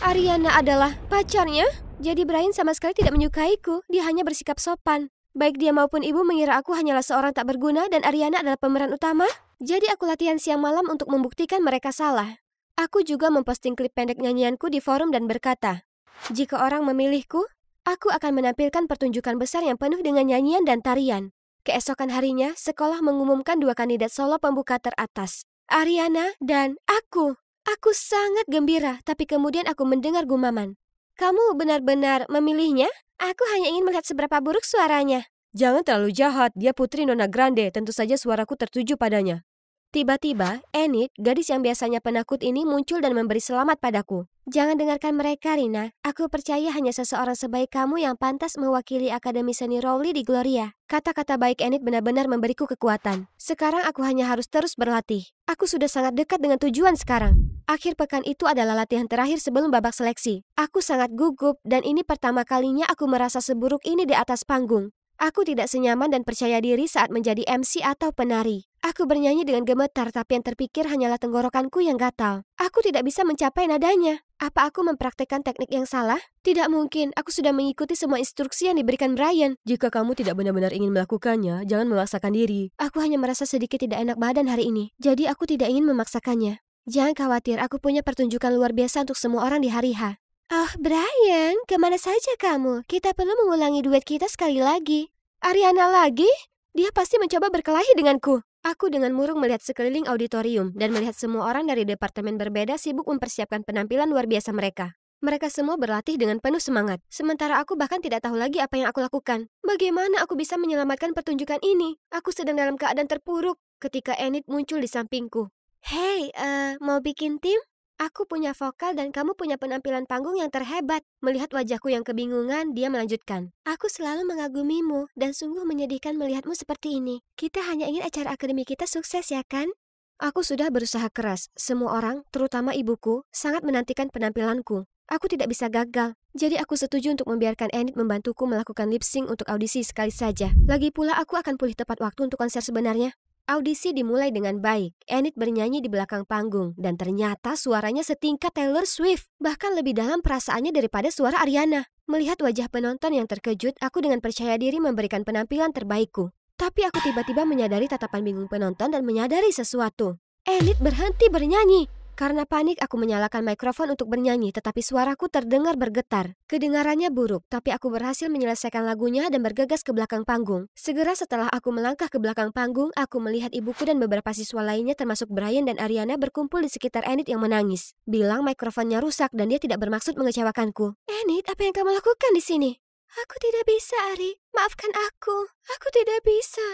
Ariana adalah pacarnya? Jadi Brian sama sekali tidak menyukaiku, dia hanya bersikap sopan. Baik dia maupun ibu mengira aku hanyalah seorang tak berguna dan Ariana adalah pemeran utama. Jadi aku latihan siang malam untuk membuktikan mereka salah. Aku juga memposting klip pendek nyanyianku di forum dan berkata, jika orang memilihku, aku akan menampilkan pertunjukan besar yang penuh dengan nyanyian dan tarian. Keesokan harinya, sekolah mengumumkan 2 kandidat solo pembuka teratas, Ariana dan aku. Aku sangat gembira, tapi kemudian aku mendengar gumaman. Kamu benar-benar memilihnya? Aku hanya ingin melihat seberapa buruk suaranya. Jangan terlalu jahat, dia putri Nona Grande, tentu saja suaraku tertuju padanya. Tiba-tiba, Enid, gadis yang biasanya penakut ini muncul dan memberi selamat padaku. Jangan dengarkan mereka, Rina. Aku percaya hanya seseorang sebaik kamu yang pantas mewakili Akademi Seni Rowley di Gloria. Kata-kata baik Enid benar-benar memberiku kekuatan. Sekarang aku hanya harus terus berlatih. Aku sudah sangat dekat dengan tujuan sekarang. Akhir pekan itu adalah latihan terakhir sebelum babak seleksi. Aku sangat gugup dan ini pertama kalinya aku merasa seburuk ini di atas panggung. Aku tidak senyaman dan percaya diri saat menjadi MC atau penari. Aku bernyanyi dengan gemetar, tapi yang terpikir hanyalah tenggorokanku yang gatal. Aku tidak bisa mencapai nadanya. Apa aku mempraktekkan teknik yang salah? Tidak mungkin, aku sudah mengikuti semua instruksi yang diberikan Brian. Jika kamu tidak benar-benar ingin melakukannya, jangan memaksakan diri. Aku hanya merasa sedikit tidak enak badan hari ini, jadi aku tidak ingin memaksakannya. Jangan khawatir, aku punya pertunjukan luar biasa untuk semua orang di hari H. Oh, Brian, kemana saja kamu? Kita perlu mengulangi duet kita sekali lagi. Ariana lagi? Dia pasti mencoba berkelahi denganku. Aku dengan murung melihat sekeliling auditorium dan melihat semua orang dari departemen berbeda sibuk mempersiapkan penampilan luar biasa mereka. Mereka semua berlatih dengan penuh semangat, sementara aku bahkan tidak tahu lagi apa yang aku lakukan. Bagaimana aku bisa menyelamatkan pertunjukan ini? Aku sedang dalam keadaan terpuruk ketika Enid muncul di sampingku. Hei, mau bikin tim? Aku punya vokal dan kamu punya penampilan panggung yang terhebat. Melihat wajahku yang kebingungan, dia melanjutkan. Aku selalu mengagumimu dan sungguh menyedihkan melihatmu seperti ini. Kita hanya ingin acara akademi kita sukses, ya kan? Aku sudah berusaha keras. Semua orang, terutama ibuku, sangat menantikan penampilanku. Aku tidak bisa gagal. Jadi aku setuju untuk membiarkan Enid membantuku melakukan lip sync untuk audisi sekali saja. Lagi pula aku akan pulih tepat waktu untuk konser sebenarnya. Audisi dimulai dengan baik. Enid bernyanyi di belakang panggung dan ternyata suaranya setingkat Taylor Swift. Bahkan lebih dalam perasaannya daripada suara Ariana. Melihat wajah penonton yang terkejut, aku dengan percaya diri memberikan penampilan terbaikku. Tapi aku tiba-tiba menyadari tatapan bingung penonton dan menyadari sesuatu. Enid berhenti bernyanyi. Karena panik, aku menyalakan mikrofon untuk bernyanyi, tetapi suaraku terdengar bergetar. Kedengarannya buruk, tapi aku berhasil menyelesaikan lagunya dan bergegas ke belakang panggung. Segera setelah aku melangkah ke belakang panggung, aku melihat ibuku dan beberapa siswa lainnya termasuk Brian dan Ariana berkumpul di sekitar Enid yang menangis. Bilang mikrofonnya rusak dan dia tidak bermaksud mengecewakanku. Enid, apa yang kamu lakukan di sini? Aku tidak bisa, Ari. Maafkan aku. Aku tidak bisa.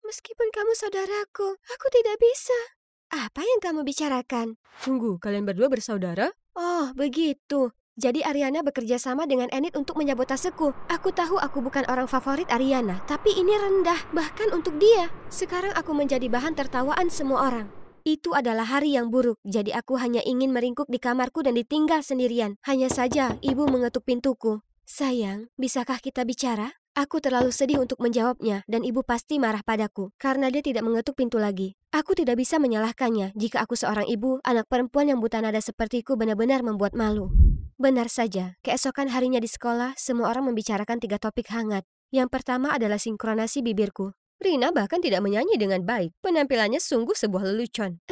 Meskipun kamu saudaraku, aku tidak bisa. Apa yang kamu bicarakan? Tunggu, kalian berdua bersaudara? Oh, begitu. Jadi Ariana bekerja sama dengan Enid untuk menyabotaseku. Aku tahu aku bukan orang favorit Ariana, tapi ini rendah, bahkan untuk dia. Sekarang aku menjadi bahan tertawaan semua orang. Itu adalah hari yang buruk, jadi aku hanya ingin meringkuk di kamarku dan ditinggal sendirian. Hanya saja, ibu mengetuk pintuku. Sayang, bisakah kita bicara? Aku terlalu sedih untuk menjawabnya dan ibu pasti marah padaku karena dia tidak mengetuk pintu lagi. Aku tidak bisa menyalahkannya jika aku seorang ibu, anak perempuan yang buta nada sepertiku benar-benar membuat malu. Benar saja, keesokan harinya di sekolah, semua orang membicarakan 3 topik hangat. Yang pertama adalah sinkronasi bibirku. Rina bahkan tidak menyanyi dengan baik. Penampilannya sungguh sebuah lelucon.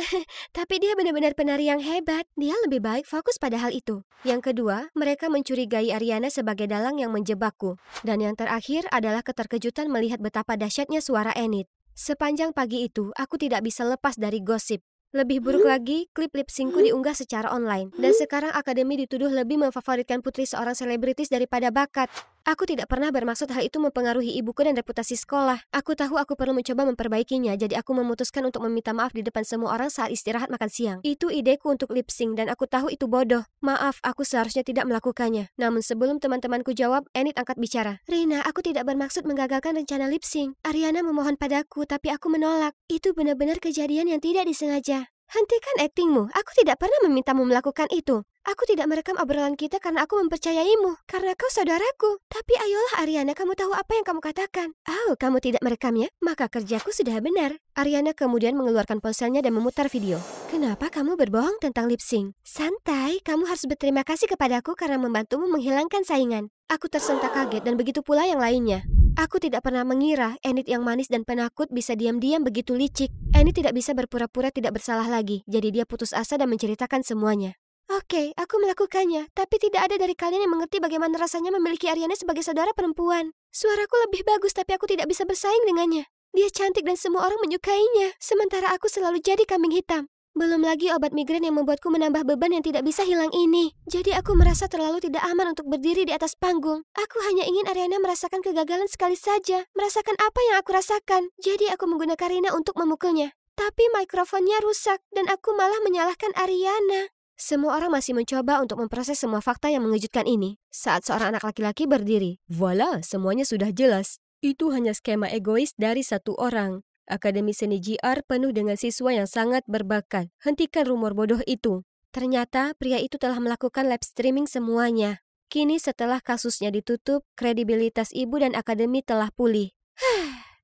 Tapi dia benar-benar penari yang hebat. Dia lebih baik fokus pada hal itu. Yang kedua, mereka mencurigai Ariana sebagai dalang yang menjebakku. Dan yang terakhir adalah keterkejutan melihat betapa dahsyatnya suara Enid. Sepanjang pagi itu, aku tidak bisa lepas dari gosip. Lebih buruk lagi, klip lip syncku diunggah secara online. Dan sekarang akademi dituduh lebih memfavoritkan putri seorang selebritis daripada bakat. Aku tidak pernah bermaksud hal itu mempengaruhi ibuku dan reputasi sekolah. Aku tahu aku perlu mencoba memperbaikinya, jadi aku memutuskan untuk meminta maaf di depan semua orang saat istirahat makan siang. Itu ideku untuk lip sync dan aku tahu itu bodoh. Maaf, aku seharusnya tidak melakukannya. Namun sebelum teman-temanku jawab, Enid angkat bicara. Rina, aku tidak bermaksud menggagalkan rencana lip sync. Ariana memohon padaku, tapi aku menolak. Itu benar-benar kejadian yang tidak disengaja. Hentikan aktingmu. Aku tidak pernah memintamu melakukan itu. Aku tidak merekam obrolan kita karena aku mempercayaimu. Karena kau saudaraku. Tapi ayolah Ariana, kamu tahu apa yang kamu katakan. Oh, kamu tidak merekamnya? Maka kerjaku sudah benar. Ariana kemudian mengeluarkan ponselnya dan memutar video. Kenapa kamu berbohong tentang lip sync? Santai, kamu harus berterima kasih kepadaku karena membantumu menghilangkan saingan. Aku tersentak kaget dan begitu pula yang lainnya. Aku tidak pernah mengira Enid yang manis dan penakut bisa diam-diam begitu licik. Enid tidak bisa berpura-pura tidak bersalah lagi, jadi dia putus asa dan menceritakan semuanya. Oke, aku melakukannya, tapi tidak ada dari kalian yang mengerti bagaimana rasanya memiliki Ariana sebagai saudara perempuan. Suaraku lebih bagus, tapi aku tidak bisa bersaing dengannya. Dia cantik dan semua orang menyukainya, sementara aku selalu jadi kambing hitam. Belum lagi obat migrain yang membuatku menambah beban yang tidak bisa hilang ini. Jadi aku merasa terlalu tidak aman untuk berdiri di atas panggung. Aku hanya ingin Ariana merasakan kegagalan sekali saja. Merasakan apa yang aku rasakan. Jadi aku menggunakan Rina untuk memukulnya. Tapi mikrofonnya rusak dan aku malah menyalahkan Ariana. Semua orang masih mencoba untuk memproses semua fakta yang mengejutkan ini. Saat seorang anak laki-laki berdiri. Voila, semuanya sudah jelas. Itu hanya skema egois dari satu orang. Akademi Seni GR penuh dengan siswa yang sangat berbakat. Hentikan rumor bodoh itu. Ternyata pria itu telah melakukan live streaming semuanya. Kini setelah kasusnya ditutup, kredibilitas ibu dan akademi telah pulih.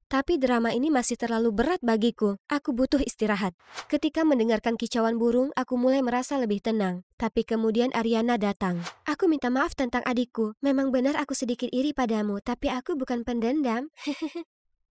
Tapi drama ini masih terlalu berat bagiku. Aku butuh istirahat. Ketika mendengarkan kicauan burung, aku mulai merasa lebih tenang. Tapi kemudian Ariana datang. Aku minta maaf tentang adikku. Memang benar aku sedikit iri padamu, tapi aku bukan pendendam.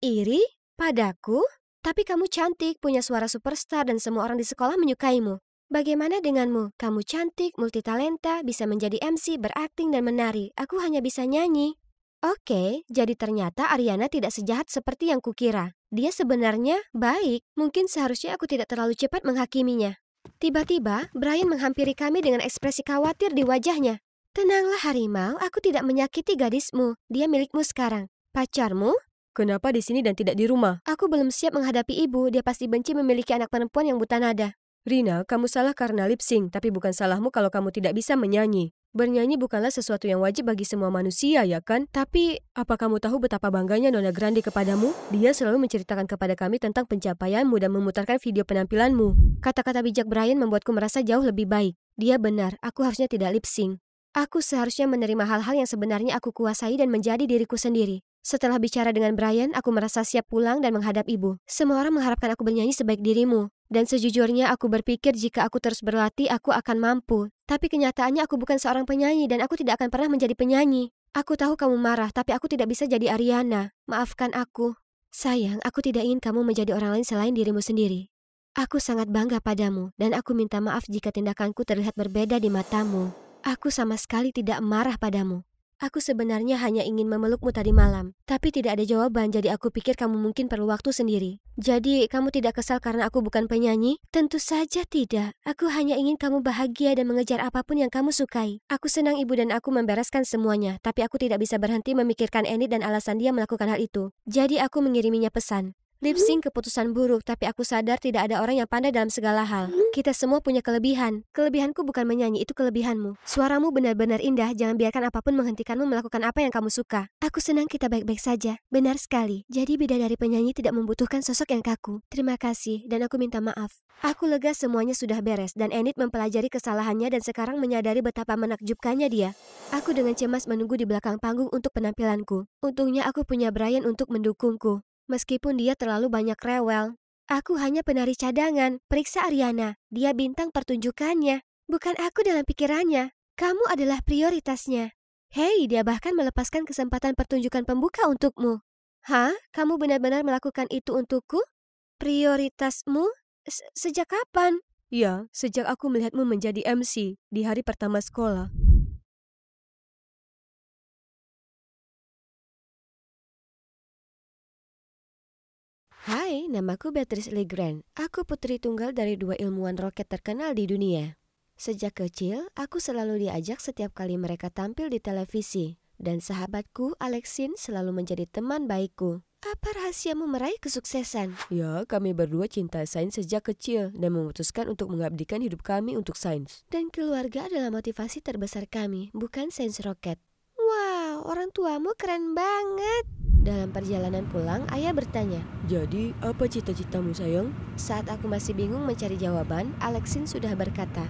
Iri? Padaku? Tapi kamu cantik, punya suara superstar dan semua orang di sekolah menyukaimu. Bagaimana denganmu? Kamu cantik, multitalenta, bisa menjadi MC, berakting dan menari. Aku hanya bisa nyanyi. Oke, jadi ternyata Ariana tidak sejahat seperti yang kukira. Dia sebenarnya baik. Mungkin seharusnya aku tidak terlalu cepat menghakiminya. Tiba-tiba, Brian menghampiri kami dengan ekspresi khawatir di wajahnya. Tenanglah harimau, aku tidak menyakiti gadismu. Dia milikmu sekarang. Pacarmu? Kenapa di sini dan tidak di rumah? Aku belum siap menghadapi ibu. Dia pasti benci memiliki anak perempuan yang buta nada. Rina, kamu salah karena lip sync, tapi bukan salahmu kalau kamu tidak bisa menyanyi. Bernyanyi bukanlah sesuatu yang wajib bagi semua manusia, ya kan? Tapi, apa kamu tahu betapa bangganya Nona Grande kepadamu? Dia selalu menceritakan kepada kami tentang pencapaianmu dan memutarkan video penampilanmu. Kata-kata bijak Brian membuatku merasa jauh lebih baik. Dia benar, aku harusnya tidak lip sync. Aku seharusnya menerima hal-hal yang sebenarnya aku kuasai dan menjadi diriku sendiri. Setelah bicara dengan Brian, aku merasa siap pulang dan menghadap ibu. Semua orang mengharapkan aku bernyanyi sebaik dirimu. Dan sejujurnya aku berpikir jika aku terus berlatih, aku akan mampu. Tapi kenyataannya aku bukan seorang penyanyi dan aku tidak akan pernah menjadi penyanyi. Aku tahu kamu marah, tapi aku tidak bisa jadi Ariana. Maafkan aku. Sayang, aku tidak ingin kamu menjadi orang lain selain dirimu sendiri. Aku sangat bangga padamu, dan aku minta maaf jika tindakanku terlihat berbeda di matamu. Aku sama sekali tidak marah padamu. Aku sebenarnya hanya ingin memelukmu tadi malam, tapi tidak ada jawaban, jadi aku pikir kamu mungkin perlu waktu sendiri. Jadi, kamu tidak kesal karena aku bukan penyanyi? Tentu saja tidak. Aku hanya ingin kamu bahagia dan mengejar apapun yang kamu sukai. Aku senang ibu dan aku membereskan semuanya, tapi aku tidak bisa berhenti memikirkan Enid dan alasan dia melakukan hal itu. Jadi aku mengiriminya pesan. Lip sync keputusan buruk, tapi aku sadar tidak ada orang yang pandai dalam segala hal. Kita semua punya kelebihan. Kelebihanku bukan menyanyi, itu kelebihanmu. Suaramu benar-benar indah, jangan biarkan apapun menghentikanmu melakukan apa yang kamu suka. Aku senang kita baik-baik saja. Benar sekali. Jadi bidadari penyanyi tidak membutuhkan sosok yang kaku. Terima kasih, dan aku minta maaf. Aku lega semuanya sudah beres, dan Enid mempelajari kesalahannya dan sekarang menyadari betapa menakjubkannya dia. Aku dengan cemas menunggu di belakang panggung untuk penampilanku. Untungnya aku punya Brian untuk mendukungku. Meskipun dia terlalu banyak rewel. Aku hanya penari cadangan, periksa Ariana. Dia bintang pertunjukannya. Bukan aku dalam pikirannya. Kamu adalah prioritasnya. Hei, dia bahkan melepaskan kesempatan pertunjukan pembuka untukmu. Hah? Kamu benar-benar melakukan itu untukku? Prioritasmu? Sejak kapan? Ya, sejak aku melihatmu menjadi MC di hari pertama sekolah. Hai, namaku Beatrice Legrand. Aku putri tunggal dari 2 ilmuwan roket terkenal di dunia. Sejak kecil, aku selalu diajak setiap kali mereka tampil di televisi. Dan sahabatku, Alexine, selalu menjadi teman baikku. Apa rahasiamu meraih kesuksesan? Ya, kami berdua cinta sains sejak kecil dan memutuskan untuk mengabdikan hidup kami untuk sains. Dan keluarga adalah motivasi terbesar kami, bukan sains roket. Wow, orang tuamu keren banget. Dalam perjalanan pulang, ayah bertanya, "Jadi, apa cita-citamu sayang?" Saat aku masih bingung mencari jawaban, Alexin sudah berkata,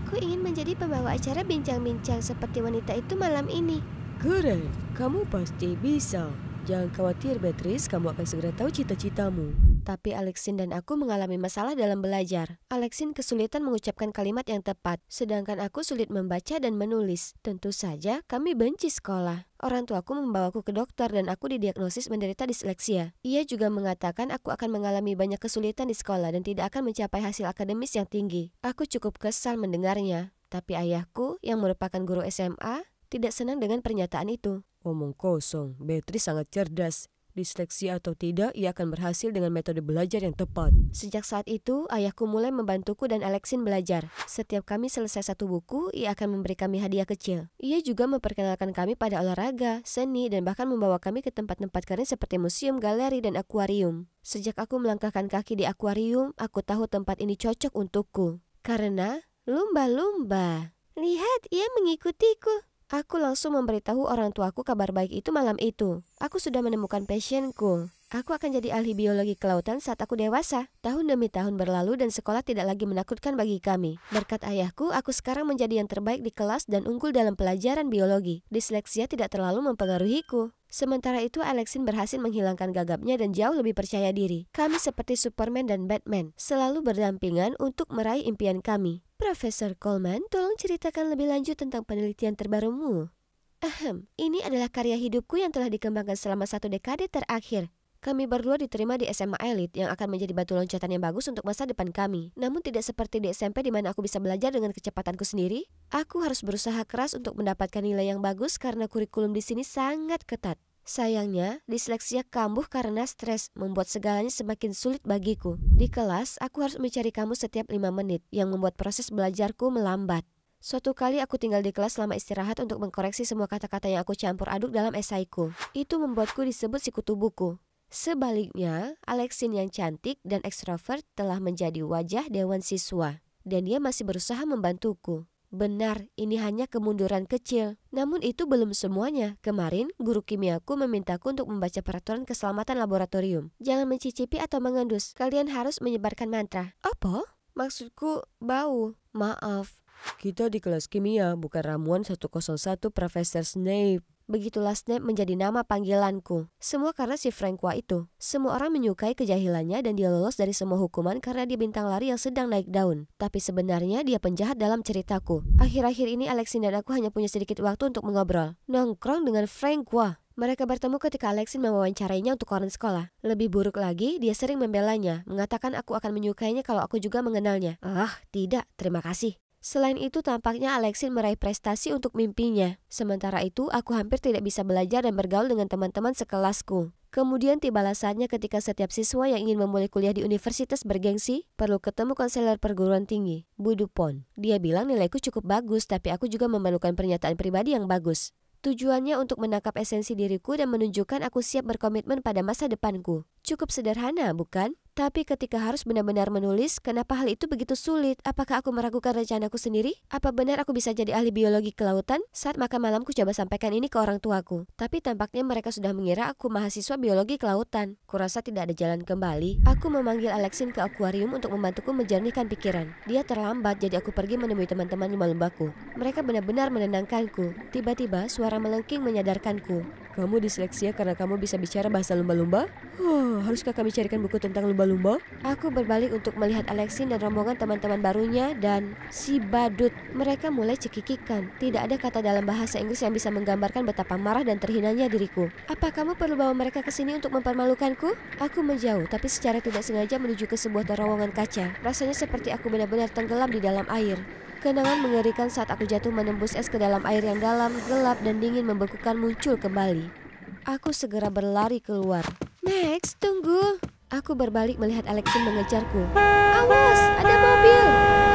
aku ingin menjadi pembawa acara bincang-bincang seperti wanita itu malam ini. Keren, kamu pasti bisa. Jangan khawatir Beatrice, kamu akan segera tahu cita-citamu. Tapi Alexin dan aku mengalami masalah dalam belajar. Alexin kesulitan mengucapkan kalimat yang tepat, sedangkan aku sulit membaca dan menulis. Tentu saja kami benci sekolah. Orang tuaku membawaku ke dokter dan aku didiagnosis menderita disleksia. Ia juga mengatakan aku akan mengalami banyak kesulitan di sekolah dan tidak akan mencapai hasil akademis yang tinggi. Aku cukup kesal mendengarnya. Tapi ayahku, yang merupakan guru SMA, tidak senang dengan pernyataan itu. Omong kosong, Beatrice sangat cerdas. Disleksia atau tidak, ia akan berhasil dengan metode belajar yang tepat. Sejak saat itu, ayahku mulai membantuku dan Alexin belajar. Setiap kami selesai satu buku, ia akan memberi kami hadiah kecil. Ia juga memperkenalkan kami pada olahraga, seni, dan bahkan membawa kami ke tempat-tempat keren seperti museum, galeri, dan akuarium. Sejak aku melangkahkan kaki di akuarium, aku tahu tempat ini cocok untukku. Karena lumba-lumba. Lihat, ia mengikutiku. Aku langsung memberitahu orang tuaku kabar baik itu malam itu. Aku sudah menemukan passionku. Aku akan jadi ahli biologi kelautan saat aku dewasa. Tahun demi tahun berlalu dan sekolah tidak lagi menakutkan bagi kami. Berkat ayahku, aku sekarang menjadi yang terbaik di kelas dan unggul dalam pelajaran biologi. Disleksia tidak terlalu mempengaruhiku. Sementara itu, Alexin berhasil menghilangkan gagapnya dan jauh lebih percaya diri. Kami seperti Superman dan Batman, selalu berdampingan untuk meraih impian kami. Profesor Coleman, tolong ceritakan lebih lanjut tentang penelitian terbarumu. Ini adalah karya hidupku yang telah dikembangkan selama 1 dekade terakhir. Kami berdua diterima di SMA elit yang akan menjadi batu loncatan yang bagus untuk masa depan kami. Namun tidak seperti di SMP di mana aku bisa belajar dengan kecepatanku sendiri. Aku harus berusaha keras untuk mendapatkan nilai yang bagus karena kurikulum di sini sangat ketat. Sayangnya, disleksia kambuh karena stres, membuat segalanya semakin sulit bagiku. Di kelas, aku harus mencari kamu setiap 5 menit, yang membuat proses belajarku melambat. Suatu kali aku tinggal di kelas selama istirahat untuk mengkoreksi semua kata-kata yang aku campur aduk dalam esaiku. Itu membuatku disebut sikutu buku. Sebaliknya, Alexin yang cantik dan ekstrovert telah menjadi wajah dewan siswa. Dan dia masih berusaha membantuku. Benar, ini hanya kemunduran kecil. Namun itu belum semuanya. Kemarin, guru kimiaku memintaku untuk membaca peraturan keselamatan laboratorium. Jangan mencicipi atau mengendus. Kalian harus menyebarkan mantra. Apa? Maksudku bau. Maaf. Kita di kelas kimia, bukan ramuan 101 Profesor Snape. Begitulah Snape menjadi nama panggilanku. Semua karena si Francois itu. Semua orang menyukai kejahilannya dan dia lolos dari semua hukuman karena dia bintang lari yang sedang naik daun. Tapi sebenarnya dia penjahat dalam ceritaku. Akhir-akhir ini Alexin dan aku hanya punya sedikit waktu untuk mengobrol. Nongkrong dengan Francois. Mereka bertemu ketika Alexin mewawancarainya untuk koran sekolah. Lebih buruk lagi, dia sering membelanya, mengatakan aku akan menyukainya kalau aku juga mengenalnya. Tidak, terima kasih. Selain itu, tampaknya Alexin meraih prestasi untuk mimpinya. Sementara itu, aku hampir tidak bisa belajar dan bergaul dengan teman-teman sekelasku. Kemudian tibalah saatnya ketika setiap siswa yang ingin memulai kuliah di universitas bergengsi perlu ketemu konselor perguruan tinggi, Bu Dupont. Dia bilang nilaiku cukup bagus, tapi aku juga memerlukan pernyataan pribadi yang bagus. Tujuannya untuk menangkap esensi diriku dan menunjukkan aku siap berkomitmen pada masa depanku. Cukup sederhana, bukan? Tapi ketika harus benar-benar menulis, kenapa hal itu begitu sulit? Apakah aku meragukan rencanaku sendiri? Apa benar aku bisa jadi ahli biologi kelautan? Saat makan malam ku coba sampaikan ini ke orang tuaku. Tapi tampaknya mereka sudah mengira aku mahasiswa biologi kelautan. Kurasa tidak ada jalan kembali. Aku memanggil Alexin ke akuarium untuk membantuku menjernihkan pikiran. Dia terlambat, jadi aku pergi menemui teman-teman lumba-lumbaku. Mereka benar-benar menenangkanku. Tiba-tiba suara melengking menyadarkanku. Kamu disleksia karena kamu bisa bicara bahasa lumba-lumba? Haruskah kami carikan buku tentang lumba-lumba? Aku berbalik untuk melihat Alexin dan rombongan teman-teman barunya dan si badut. Mereka mulai cekikikan. Tidak ada kata dalam bahasa Inggris yang bisa menggambarkan betapa marah dan terhinanya diriku. Apa kamu perlu bawa mereka ke sini untuk mempermalukanku? Aku menjauh, tapi secara tidak sengaja menuju ke sebuah terowongan kaca. Rasanya seperti aku benar-benar tenggelam di dalam air. Kenangan mengerikan saat aku jatuh menembus es ke dalam air yang dalam, gelap dan dingin membekukan muncul kembali. Aku segera berlari keluar. Max, tunggu. Aku berbalik melihat Alexin mengejarku. Awas, ada mobil.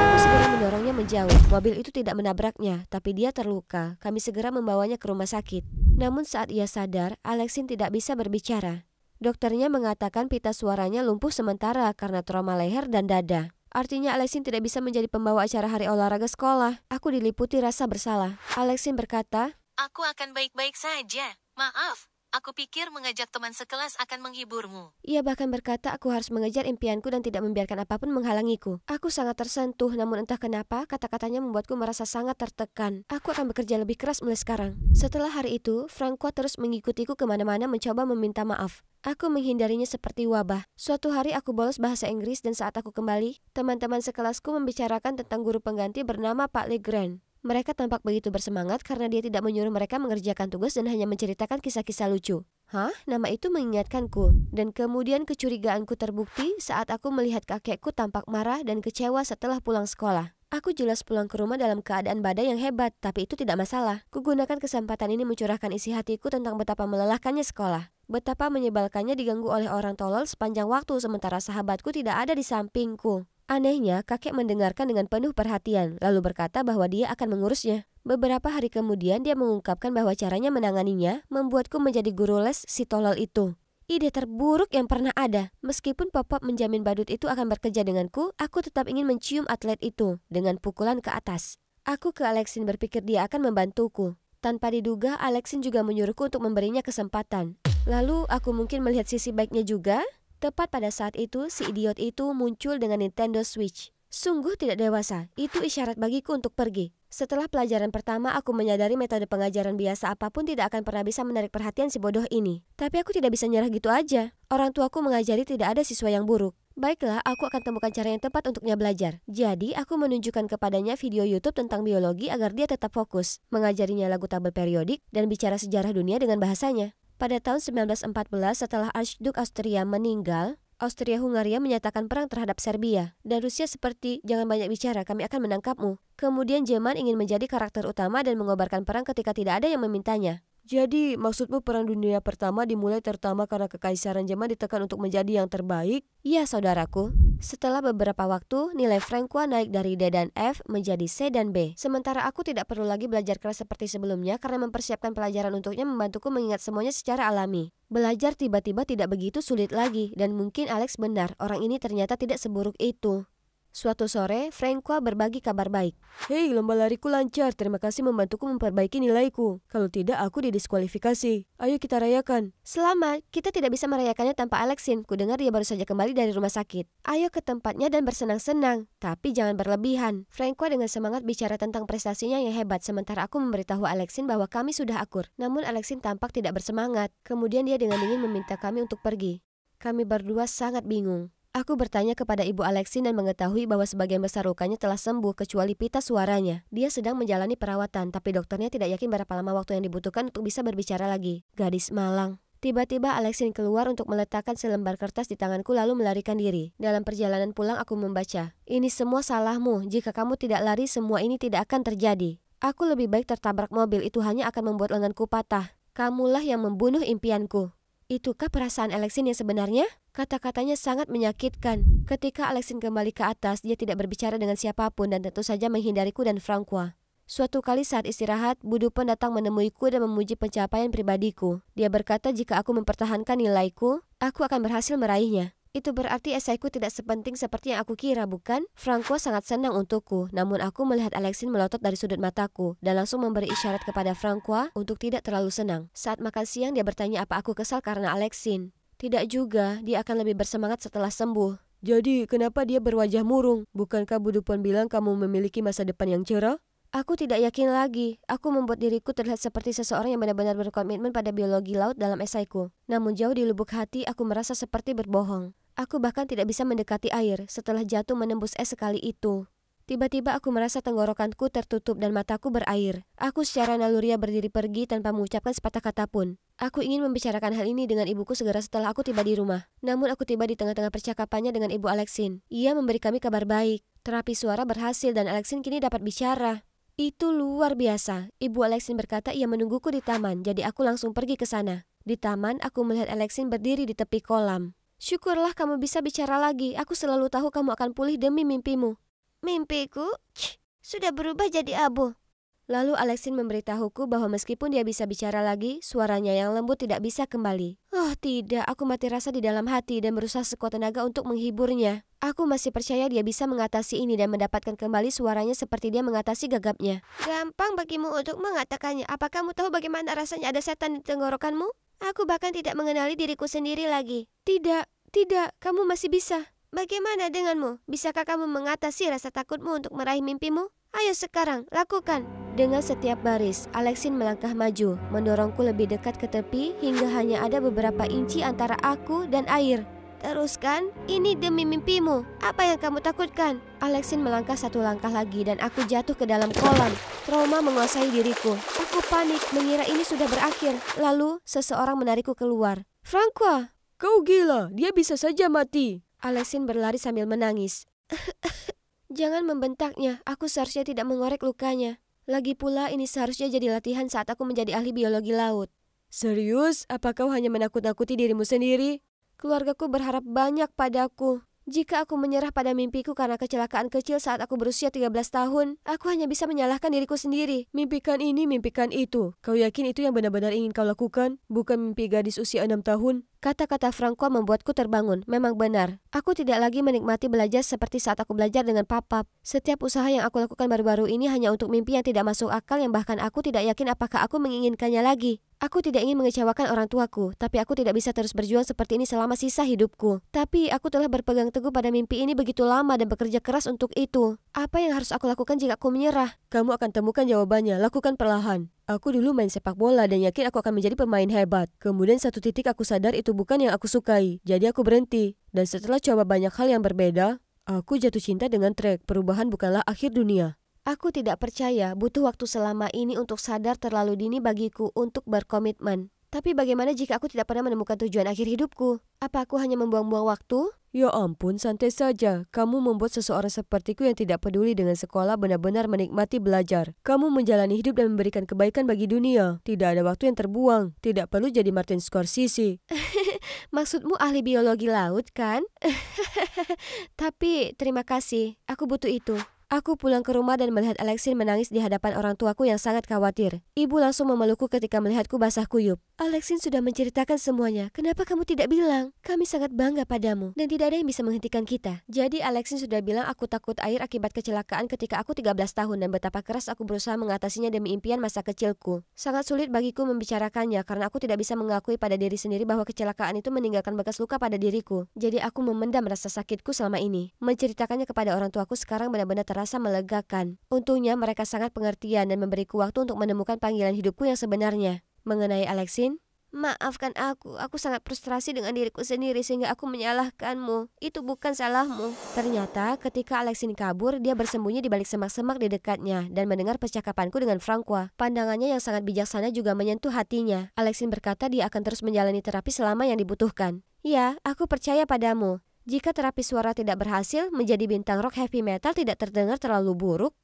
Aku segera mendorongnya menjauh. Mobil itu tidak menabraknya, tapi dia terluka. Kami segera membawanya ke rumah sakit. Namun saat ia sadar, Alexin tidak bisa berbicara. Dokternya mengatakan pita suaranya lumpuh sementara karena trauma leher dan dada. Artinya Alexin tidak bisa menjadi pembawa acara hari olahraga sekolah. Aku diliputi rasa bersalah. Alexin berkata, "Aku akan baik-baik saja. Maaf, Aku pikir mengajak teman sekelas akan menghiburmu. Ia bahkan berkata aku harus mengejar impianku dan tidak membiarkan apapun menghalangiku. Aku sangat tersentuh, namun entah kenapa kata-katanya membuatku merasa sangat tertekan. Aku akan bekerja lebih keras mulai sekarang. Setelah hari itu, Francois terus mengikutiku kemana-mana mencoba meminta maaf. Aku menghindarinya seperti wabah. Suatu hari aku bolos bahasa Inggris dan saat aku kembali, teman-teman sekelasku membicarakan tentang guru pengganti bernama Pak Legrand. Mereka tampak begitu bersemangat karena dia tidak menyuruh mereka mengerjakan tugas dan hanya menceritakan kisah-kisah lucu. Hah? Nama itu mengingatkanku. Dan kemudian kecurigaanku terbukti saat aku melihat kakekku tampak marah dan kecewa setelah pulang sekolah. Aku jelas pulang ke rumah dalam keadaan badai yang hebat, tapi itu tidak masalah. Kugunakan kesempatan ini mencurahkan isi hatiku tentang betapa melelahkannya sekolah. Betapa menyebalkannya diganggu oleh orang tolol sepanjang waktu sementara sahabatku tidak ada di sampingku. Anehnya, kakek mendengarkan dengan penuh perhatian, lalu berkata bahwa dia akan mengurusnya. Beberapa hari kemudian dia mengungkapkan bahwa caranya menanganinya membuatku menjadi guru les si tolol itu. Ide terburuk yang pernah ada. Meskipun Pop-Pop menjamin badut itu akan bekerja denganku, aku tetap ingin mencium atlet itu dengan pukulan ke atas. Aku ke Alexin berpikir dia akan membantuku. Tanpa diduga, Alexin juga menyuruhku untuk memberinya kesempatan. Lalu aku mungkin melihat sisi baiknya juga. Tepat pada saat itu, si idiot itu muncul dengan Nintendo Switch. Sungguh tidak dewasa, itu isyarat bagiku untuk pergi. Setelah pelajaran pertama, aku menyadari metode pengajaran biasa apapun tidak akan pernah bisa menarik perhatian si bodoh ini. Tapi aku tidak bisa nyerah gitu aja. Orang tuaku mengajari tidak ada siswa yang buruk. Baiklah, aku akan temukan cara yang tepat untuknya belajar. Jadi, aku menunjukkan kepadanya video YouTube tentang biologi agar dia tetap fokus, mengajarinya lagu tabel periodik, dan bicara sejarah dunia dengan bahasanya. Pada tahun 1914 setelah Archduke Austria meninggal, Austria-Hungaria menyatakan perang terhadap Serbia. Dan Rusia seperti, jangan banyak bicara, kami akan menangkapmu. Kemudian Jerman ingin menjadi karakter utama dan mengobarkan perang ketika tidak ada yang memintanya. Jadi, maksudmu Perang Dunia Pertama dimulai terutama karena Kekaisaran Jerman ditekan untuk menjadi yang terbaik? Ya, saudaraku. Setelah beberapa waktu, nilai Francois naik dari D dan F menjadi C dan B. Sementara aku tidak perlu lagi belajar keras seperti sebelumnya karena mempersiapkan pelajaran untuknya membantuku mengingat semuanya secara alami. Belajar tiba-tiba tidak begitu sulit lagi, dan mungkin Alex benar, orang ini ternyata tidak seburuk itu. Suatu sore, Francois berbagi kabar baik. Hei, lomba lariku lancar, terima kasih membantuku memperbaiki nilaiku. Kalau tidak, aku didiskualifikasi. Ayo kita rayakan. Selamat, kita tidak bisa merayakannya tanpa Alexin. Kudengar dia baru saja kembali dari rumah sakit. Ayo ke tempatnya dan bersenang-senang, tapi jangan berlebihan. Francois dengan semangat bicara tentang prestasinya yang hebat, sementara aku memberitahu Alexin bahwa kami sudah akur. Namun Alexin tampak tidak bersemangat. Kemudian dia dengan dingin meminta kami untuk pergi. Kami berdua sangat bingung. Aku bertanya kepada Ibu Alexin dan mengetahui bahwa sebagian besar lukanya telah sembuh kecuali pita suaranya. Dia sedang menjalani perawatan, tapi dokternya tidak yakin berapa lama waktu yang dibutuhkan untuk bisa berbicara lagi. Gadis malang. Tiba-tiba Alexin keluar untuk meletakkan selembar kertas di tanganku lalu melarikan diri. Dalam perjalanan pulang aku membaca, "Ini semua salahmu. Jika kamu tidak lari, semua ini tidak akan terjadi. Aku lebih baik tertabrak mobil, itu hanya akan membuat lenganku patah. Kamulah yang membunuh impianku." Itukah perasaan Alexin yang sebenarnya? Kata-katanya sangat menyakitkan. Ketika Alexin kembali ke atas, dia tidak berbicara dengan siapapun dan tentu saja menghindariku dan Francois. Suatu kali saat istirahat, Budupon datang menemuiku dan memuji pencapaian pribadiku. Dia berkata jika aku mempertahankan nilaiku, aku akan berhasil meraihnya. Itu berarti esaiku tidak sepenting seperti yang aku kira, bukan? Francois sangat senang untukku, namun aku melihat Alexin melotot dari sudut mataku dan langsung memberi isyarat kepada Francois untuk tidak terlalu senang. Saat makan siang dia bertanya apa aku kesal karena Alexin. Tidak juga, dia akan lebih bersemangat setelah sembuh. Jadi, kenapa dia berwajah murung? Bukankah Budupon bilang kamu memiliki masa depan yang cerah? Aku tidak yakin lagi. Aku membuat diriku terlihat seperti seseorang yang benar-benar berkomitmen pada biologi laut dalam esaiku. Namun jauh di lubuk hati aku merasa seperti berbohong. Aku bahkan tidak bisa mendekati air setelah jatuh menembus es sekali itu. Tiba-tiba aku merasa tenggorokanku tertutup dan mataku berair. Aku secara naluriah berdiri pergi tanpa mengucapkan sepatah kata pun. Aku ingin membicarakan hal ini dengan ibuku segera setelah aku tiba di rumah. Namun aku tiba di tengah-tengah percakapannya dengan Ibu Alexin. Ia memberi kami kabar baik. Terapi suara berhasil dan Alexin kini dapat bicara. Itu luar biasa. Ibu Alexin berkata ia menungguku di taman, jadi aku langsung pergi ke sana. Di taman, aku melihat Alexin berdiri di tepi kolam. Syukurlah kamu bisa bicara lagi. Aku selalu tahu kamu akan pulih demi mimpimu. Mimpiku? Sudah berubah jadi abu. Lalu Alexin memberitahuku bahwa meskipun dia bisa bicara lagi, suaranya yang lembut tidak bisa kembali. Oh tidak, aku mati rasa di dalam hati dan berusaha sekuat tenaga untuk menghiburnya. Aku masih percaya dia bisa mengatasi ini dan mendapatkan kembali suaranya seperti dia mengatasi gagapnya. Gampang bagimu untuk mengatakannya. Apa kamu tahu bagaimana rasanya ada setan di tenggorokanmu? Aku bahkan tidak mengenali diriku sendiri lagi. Tidak, kamu masih bisa. Bagaimana denganmu? Bisakah kamu mengatasi rasa takutmu untuk meraih mimpimu? Ayo sekarang, lakukan. Dengan setiap baris, Alexin melangkah maju, mendorongku lebih dekat ke tepi hingga hanya ada beberapa inci antara aku dan air. Teruskan, ini demi mimpimu. Apa yang kamu takutkan? Alexin melangkah satu langkah lagi dan aku jatuh ke dalam kolam. Trauma menguasai diriku. Aku panik, mengira ini sudah berakhir. Lalu, seseorang menarikku keluar. Francois! Kau gila, dia bisa saja mati. Alexin berlari sambil menangis. Jangan membentaknya, aku seharusnya tidak mengorek lukanya. Lagi pula ini seharusnya jadi latihan saat aku menjadi ahli biologi laut. Serius? Apa kau hanya menakut-nakuti dirimu sendiri? Keluargaku berharap banyak padaku. Jika aku menyerah pada mimpiku karena kecelakaan kecil saat aku berusia 13 tahun, aku hanya bisa menyalahkan diriku sendiri. Mimpikan ini, mimpikan itu. Kau yakin itu yang benar-benar ingin kau lakukan? Bukan mimpi gadis usia 6 tahun? Kata-kata Francois membuatku terbangun. Memang benar. Aku tidak lagi menikmati belajar seperti saat aku belajar dengan papap. Setiap usaha yang aku lakukan baru-baru ini hanya untuk mimpi yang tidak masuk akal yang bahkan aku tidak yakin apakah aku menginginkannya lagi. Aku tidak ingin mengecewakan orang tuaku, tapi aku tidak bisa terus berjuang seperti ini selama sisa hidupku. Tapi aku telah berpegang teguh pada mimpi ini begitu lama dan bekerja keras untuk itu. Apa yang harus aku lakukan jika aku menyerah? Kamu akan temukan jawabannya, lakukan perlahan. Aku dulu main sepak bola dan yakin aku akan menjadi pemain hebat. Kemudian satu titik aku sadar itu bukan yang aku sukai. Jadi aku berhenti. Dan setelah coba banyak hal yang berbeda, aku jatuh cinta dengan trek. Perubahan bukanlah akhir dunia. Aku tidak percaya butuh waktu selama ini untuk sadar terlalu dini bagiku untuk berkomitmen. Tapi bagaimana jika aku tidak pernah menemukan tujuan akhir hidupku? Apa aku hanya membuang-buang waktu? Ya ampun, santai saja. Kamu membuat seseorang sepertiku yang tidak peduli dengan sekolah benar-benar menikmati belajar. Kamu menjalani hidup dan memberikan kebaikan bagi dunia. Tidak ada waktu yang terbuang. Tidak perlu jadi Martin Scorsese. Maksudmu ahli biologi laut, kan? Tapi terima kasih, aku butuh itu. Aku pulang ke rumah dan melihat Alexin menangis di hadapan orang tuaku yang sangat khawatir. Ibu langsung memelukku ketika melihatku basah kuyup. Alexin sudah menceritakan semuanya. Kenapa kamu tidak bilang? Kami sangat bangga padamu dan tidak ada yang bisa menghentikan kita. Jadi Alexin sudah bilang aku takut air akibat kecelakaan ketika aku 13 tahun dan betapa keras aku berusaha mengatasinya demi impian masa kecilku. Sangat sulit bagiku membicarakannya karena aku tidak bisa mengakui pada diri sendiri bahwa kecelakaan itu meninggalkan bekas luka pada diriku. Jadi aku memendam rasa sakitku selama ini. Menceritakannya kepada orang tuaku sekarang benar-benar terasa melegakan. Untungnya mereka sangat pengertian dan memberiku waktu untuk menemukan panggilan hidupku yang sebenarnya. Mengenai Alexin, maafkan aku sangat frustrasi dengan diriku sendiri sehingga aku menyalahkanmu. Itu bukan salahmu. Ternyata ketika Alexin kabur, dia bersembunyi di balik semak-semak di dekatnya dan mendengar percakapanku dengan Francois. Pandangannya yang sangat bijaksana juga menyentuh hatinya. Alexin berkata dia akan terus menjalani terapi selama yang dibutuhkan. Ya, aku percaya padamu. Jika terapi suara tidak berhasil, menjadi bintang rock heavy metal tidak terdengar terlalu buruk.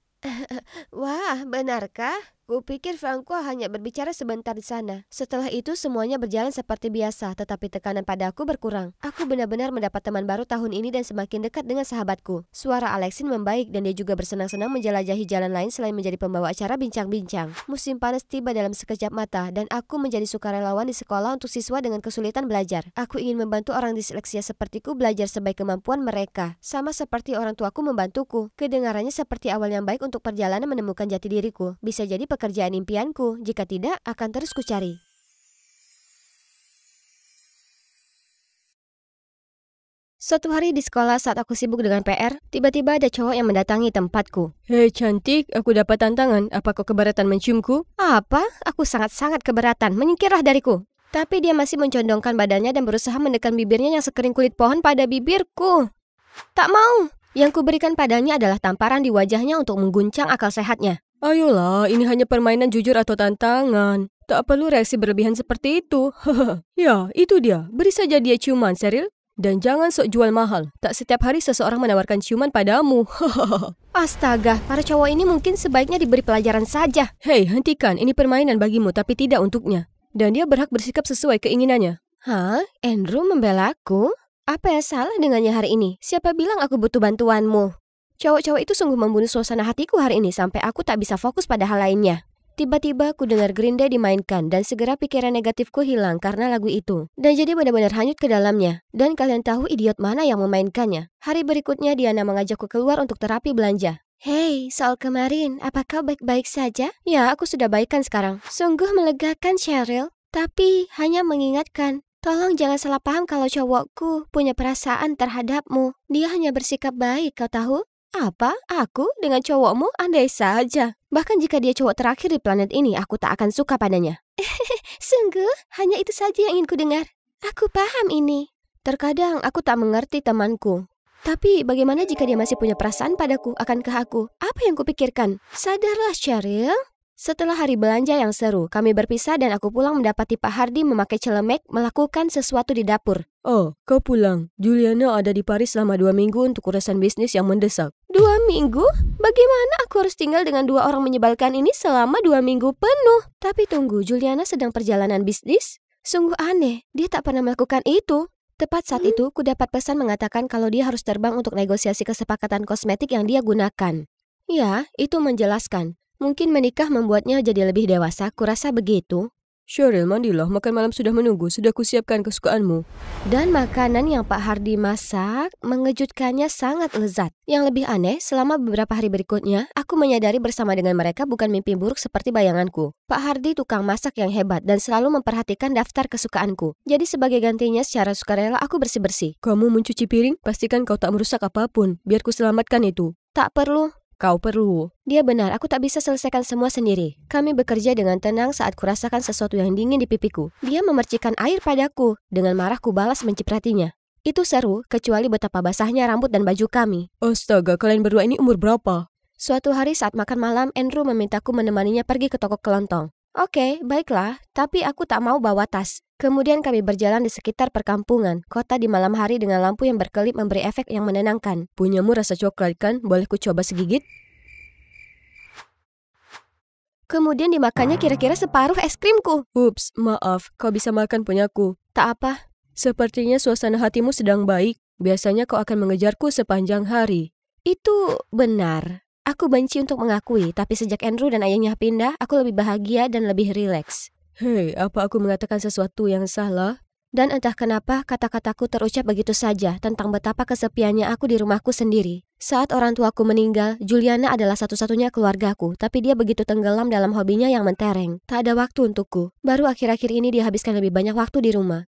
Wah, benarkah? Kupikir Francois hanya berbicara sebentar di sana. Setelah itu semuanya berjalan seperti biasa, tetapi tekanan pada aku berkurang. Aku benar-benar mendapat teman baru tahun ini dan semakin dekat dengan sahabatku. Suara Alexin membaik dan dia juga bersenang-senang menjelajahi jalan lain selain menjadi pembawa acara bincang-bincang. Musim panas tiba dalam sekejap mata dan aku menjadi sukarelawan di sekolah untuk siswa dengan kesulitan belajar. Aku ingin membantu orang disleksia sepertiku belajar sebaik kemampuan mereka. Sama seperti orang tuaku membantuku. Kedengarannya seperti awal yang baik untuk perjalanan menemukan jati diriku. Bisa jadi pekerjaan impianku, jika tidak akan terus kucari. Suatu hari di sekolah saat aku sibuk dengan PR, tiba-tiba ada cowok yang mendatangi tempatku. Hei cantik, aku dapat tantangan. Apa kau keberatan menciumku? Apa? Aku sangat-sangat keberatan. Menyingkirlah dariku. Tapi dia masih mencondongkan badannya dan berusaha mendekat bibirnya yang sekering kulit pohon pada bibirku. Tak mau. Yang kuberikan padanya adalah tamparan di wajahnya untuk mengguncang akal sehatnya. Ayolah, ini hanya permainan jujur atau tantangan. Tak perlu reaksi berlebihan seperti itu. Ya, itu dia. Beri saja dia ciuman, Cheryl. Dan jangan sok jual mahal. Tak setiap hari seseorang menawarkan ciuman padamu. Astaga, para cowok ini mungkin sebaiknya diberi pelajaran saja. Hei, hentikan. Ini permainan bagimu, tapi tidak untuknya. Dan dia berhak bersikap sesuai keinginannya. Hah? Andrew membela aku? Apa yang salah dengannya hari ini? Siapa bilang aku butuh bantuanmu? Cowok-cowok itu sungguh membunuh suasana hatiku hari ini sampai aku tak bisa fokus pada hal lainnya. Tiba-tiba aku dengar Green Day dimainkan dan segera pikiran negatifku hilang karena lagu itu. Dan jadi benar-benar hanyut ke dalamnya. Dan kalian tahu idiot mana yang memainkannya. Hari berikutnya Diana mengajakku keluar untuk terapi belanja. Hei, soal kemarin, apakah baik-baik saja? Ya, aku sudah baikan sekarang. Sungguh melegakan, Cheryl. Tapi hanya mengingatkan, tolong jangan salah paham kalau cowokku punya perasaan terhadapmu. Dia hanya bersikap baik, kau tahu? Apa? Aku dengan cowokmu? Andai saja. Bahkan jika dia cowok terakhir di planet ini, aku tak akan suka padanya. Sungguh? Hanya itu saja yang ingin ku dengar. Aku paham ini. Terkadang aku tak mengerti temanku. Tapi bagaimana jika dia masih punya perasaan padaku? Akankah aku? Apa yang kupikirkan? Sadarlah, Cheryl. Setelah hari belanja yang seru, kami berpisah dan aku pulang mendapati Pak Hardy memakai celemek melakukan sesuatu di dapur. Oh, kau pulang. Juliana ada di Paris selama 2 minggu untuk urusan bisnis yang mendesak. 2 minggu? Bagaimana aku harus tinggal dengan 2 orang menyebalkan ini selama 2 minggu penuh? Tapi tunggu, Juliana sedang perjalanan bisnis? Sungguh aneh, dia tak pernah melakukan itu. Tepat saat itu, ku dapat pesan mengatakan kalau dia harus terbang untuk negosiasi kesepakatan kosmetik yang dia gunakan. Ya, itu menjelaskan. Mungkin menikah membuatnya jadi lebih dewasa, kurasa begitu. Cheryl, mandilah, makan malam sudah menunggu, sudah kusiapkan kesukaanmu. Dan makanan yang Pak Hardy masak mengejutkannya sangat lezat. Yang lebih aneh, selama beberapa hari berikutnya, aku menyadari bersama dengan mereka bukan mimpi buruk seperti bayanganku. Pak Hardy tukang masak yang hebat dan selalu memperhatikan daftar kesukaanku. Jadi sebagai gantinya secara sukarela aku bersih-bersih. Kamu mencuci piring? Pastikan kau tak merusak apapun, biar ku selamatkan itu. Tak perlu. Kau perlu. Dia benar, aku tak bisa selesaikan semua sendiri. Kami bekerja dengan tenang saat kurasakan sesuatu yang dingin di pipiku. Dia memercikkan air padaku. Dengan marah ku balas mencipratinya. Itu seru, kecuali betapa basahnya rambut dan baju kami. Astaga, kalian berdua ini umur berapa? Suatu hari saat makan malam, Andrew memintaku menemaninya pergi ke toko kelontong. Oke, baiklah, tapi aku tak mau bawa tas. Kemudian kami berjalan di sekitar perkampungan, kota di malam hari dengan lampu yang berkelip memberi efek yang menenangkan. Punyamu rasa coklat kan? Boleh ku coba segigit? Kemudian dimakannya kira-kira separuh es krimku. Ups, maaf, kau bisa makan punyaku. Tak apa. Sepertinya suasana hatimu sedang baik. Biasanya kau akan mengejarku sepanjang hari. Itu benar. Aku benci untuk mengakui, tapi sejak Andrew dan ayahnya pindah, aku lebih bahagia dan lebih rileks. Hei, apa aku mengatakan sesuatu yang salah? Dan entah kenapa kata-kataku terucap begitu saja tentang betapa kesepiannya aku di rumahku sendiri. Saat orang tuaku meninggal, Juliana adalah satu-satunya keluargaku, tapi dia begitu tenggelam dalam hobinya yang mentereng. Tak ada waktu untukku. Baru akhir-akhir ini dia habiskan lebih banyak waktu di rumah.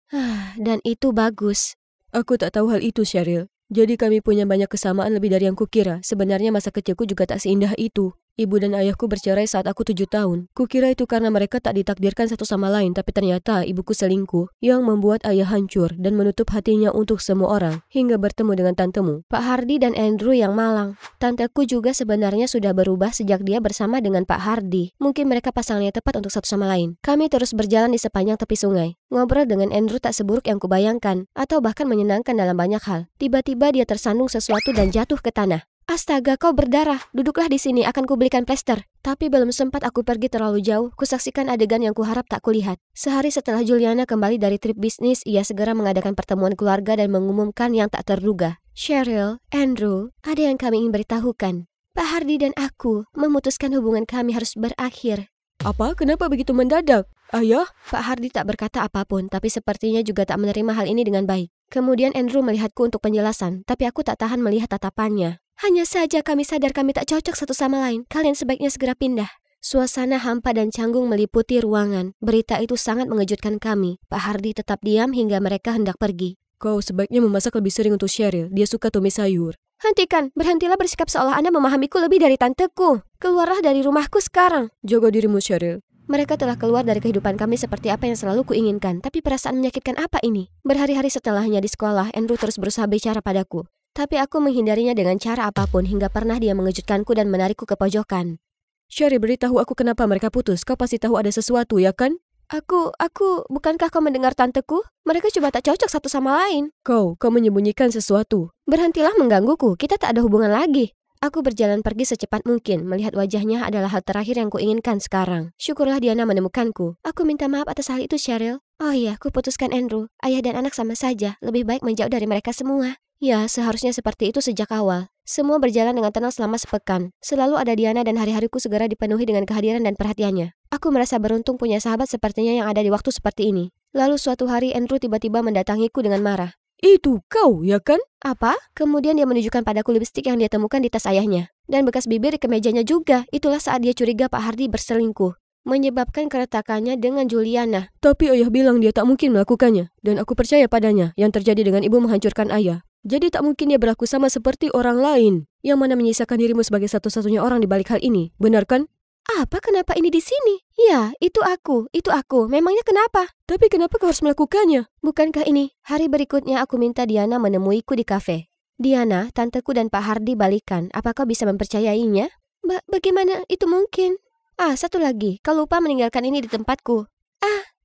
Dan itu bagus. Aku tak tahu hal itu, Cheryl. Jadi kami punya banyak kesamaan lebih dari yang kukira. Sebenarnya masa kecilku juga tak seindah itu. Ibu dan ayahku bercerai saat aku 7 tahun. Kukira itu karena mereka tak ditakdirkan satu sama lain, tapi ternyata ibuku selingkuh, yang membuat ayah hancur dan menutup hatinya untuk semua orang, hingga bertemu dengan tantemu, Pak Hardy dan Andrew yang malang. Tanteku juga sebenarnya sudah berubah sejak dia bersama dengan Pak Hardy. Mungkin mereka pasangannya tepat untuk satu sama lain. Kami terus berjalan di sepanjang tepi sungai. Ngobrol dengan Andrew tak seburuk yang kubayangkan, atau bahkan menyenangkan dalam banyak hal. Tiba-tiba dia tersandung sesuatu dan jatuh ke tanah. Astaga, kau berdarah. Duduklah di sini, akan kubelikan plester. Tapi belum sempat aku pergi terlalu jauh, kusaksikan adegan yang kuharap tak kulihat. Sehari setelah Juliana kembali dari trip bisnis, ia segera mengadakan pertemuan keluarga dan mengumumkan yang tak terduga. Cheryl, Andrew, ada yang kami ingin beritahukan. Pak Hardy dan aku memutuskan hubungan kami harus berakhir. Apa? Kenapa begitu mendadak? Ayah? Pak Hardy tak berkata apapun, tapi sepertinya juga tak menerima hal ini dengan baik. Kemudian Andrew melihatku untuk penjelasan, tapi aku tak tahan melihat tatapannya. Hanya saja kami sadar kami tak cocok satu sama lain. Kalian sebaiknya segera pindah. Suasana hampa dan canggung meliputi ruangan. Berita itu sangat mengejutkan kami. Pak Hardy tetap diam hingga mereka hendak pergi. Kau sebaiknya memasak lebih sering untuk Cheryl. Dia suka tumis sayur. Hentikan, berhentilah bersikap seolah Anda memahamiku lebih dari tanteku. Keluarlah dari rumahku sekarang. Jaga dirimu, Cheryl. Mereka telah keluar dari kehidupan kami seperti apa yang selalu kuinginkan. Tapi perasaan menyakitkan apa ini? Berhari-hari setelahnya di sekolah, Andrew terus berusaha bicara padaku. Tapi aku menghindarinya dengan cara apapun hingga pernah dia mengejutkanku dan menarikku ke pojokan. Cheryl, beritahu aku kenapa mereka putus. Kau pasti tahu ada sesuatu, ya kan? Bukankah kau mendengar tanteku? Mereka cuma tak cocok satu sama lain. Kau menyembunyikan sesuatu. Berhentilah menggangguku, kita tak ada hubungan lagi. Aku berjalan pergi secepat mungkin, melihat wajahnya adalah hal terakhir yang kuinginkan sekarang. Syukurlah Diana menemukanku. Aku minta maaf atas hal itu, Cheryl. Oh iya, kuputuskan Andrew. Ayah dan anak sama saja, lebih baik menjauh dari mereka semua. Ya, seharusnya seperti itu sejak awal. Semua berjalan dengan tenang selama sepekan. Selalu ada Diana dan hari-hariku segera dipenuhi dengan kehadiran dan perhatiannya. Aku merasa beruntung punya sahabat sepertinya yang ada di waktu seperti ini. Lalu suatu hari Andrew tiba-tiba mendatangiku dengan marah. Itu kau, ya kan? Apa? Kemudian dia menunjukkan padaku lipstik yang dia temukan di tas ayahnya. Dan bekas bibir di kemejanya juga. Itulah saat dia curiga Pak Hardy berselingkuh. menyebabkan keretakannya dengan Juliana. Tapi ayah bilang dia tak mungkin melakukannya. Dan aku percaya padanya. Yang terjadi dengan ibu menghancurkan ayah. Jadi tak mungkin dia berlaku sama seperti orang lain. Yang mana menyisakan dirimu sebagai satu-satunya orang di balik hal ini. Benar kan? Apa kenapa ini di sini? Ya, itu aku. Memangnya kenapa? Tapi kenapa kau harus melakukannya? Bukankah ini hari berikutnya aku minta Diana menemuiku di kafe. Diana, tanteku dan Pak Hardi balikan. Apa kau bisa mempercayainya? Bagaimana itu mungkin? Satu lagi. Kau lupa meninggalkan ini di tempatku.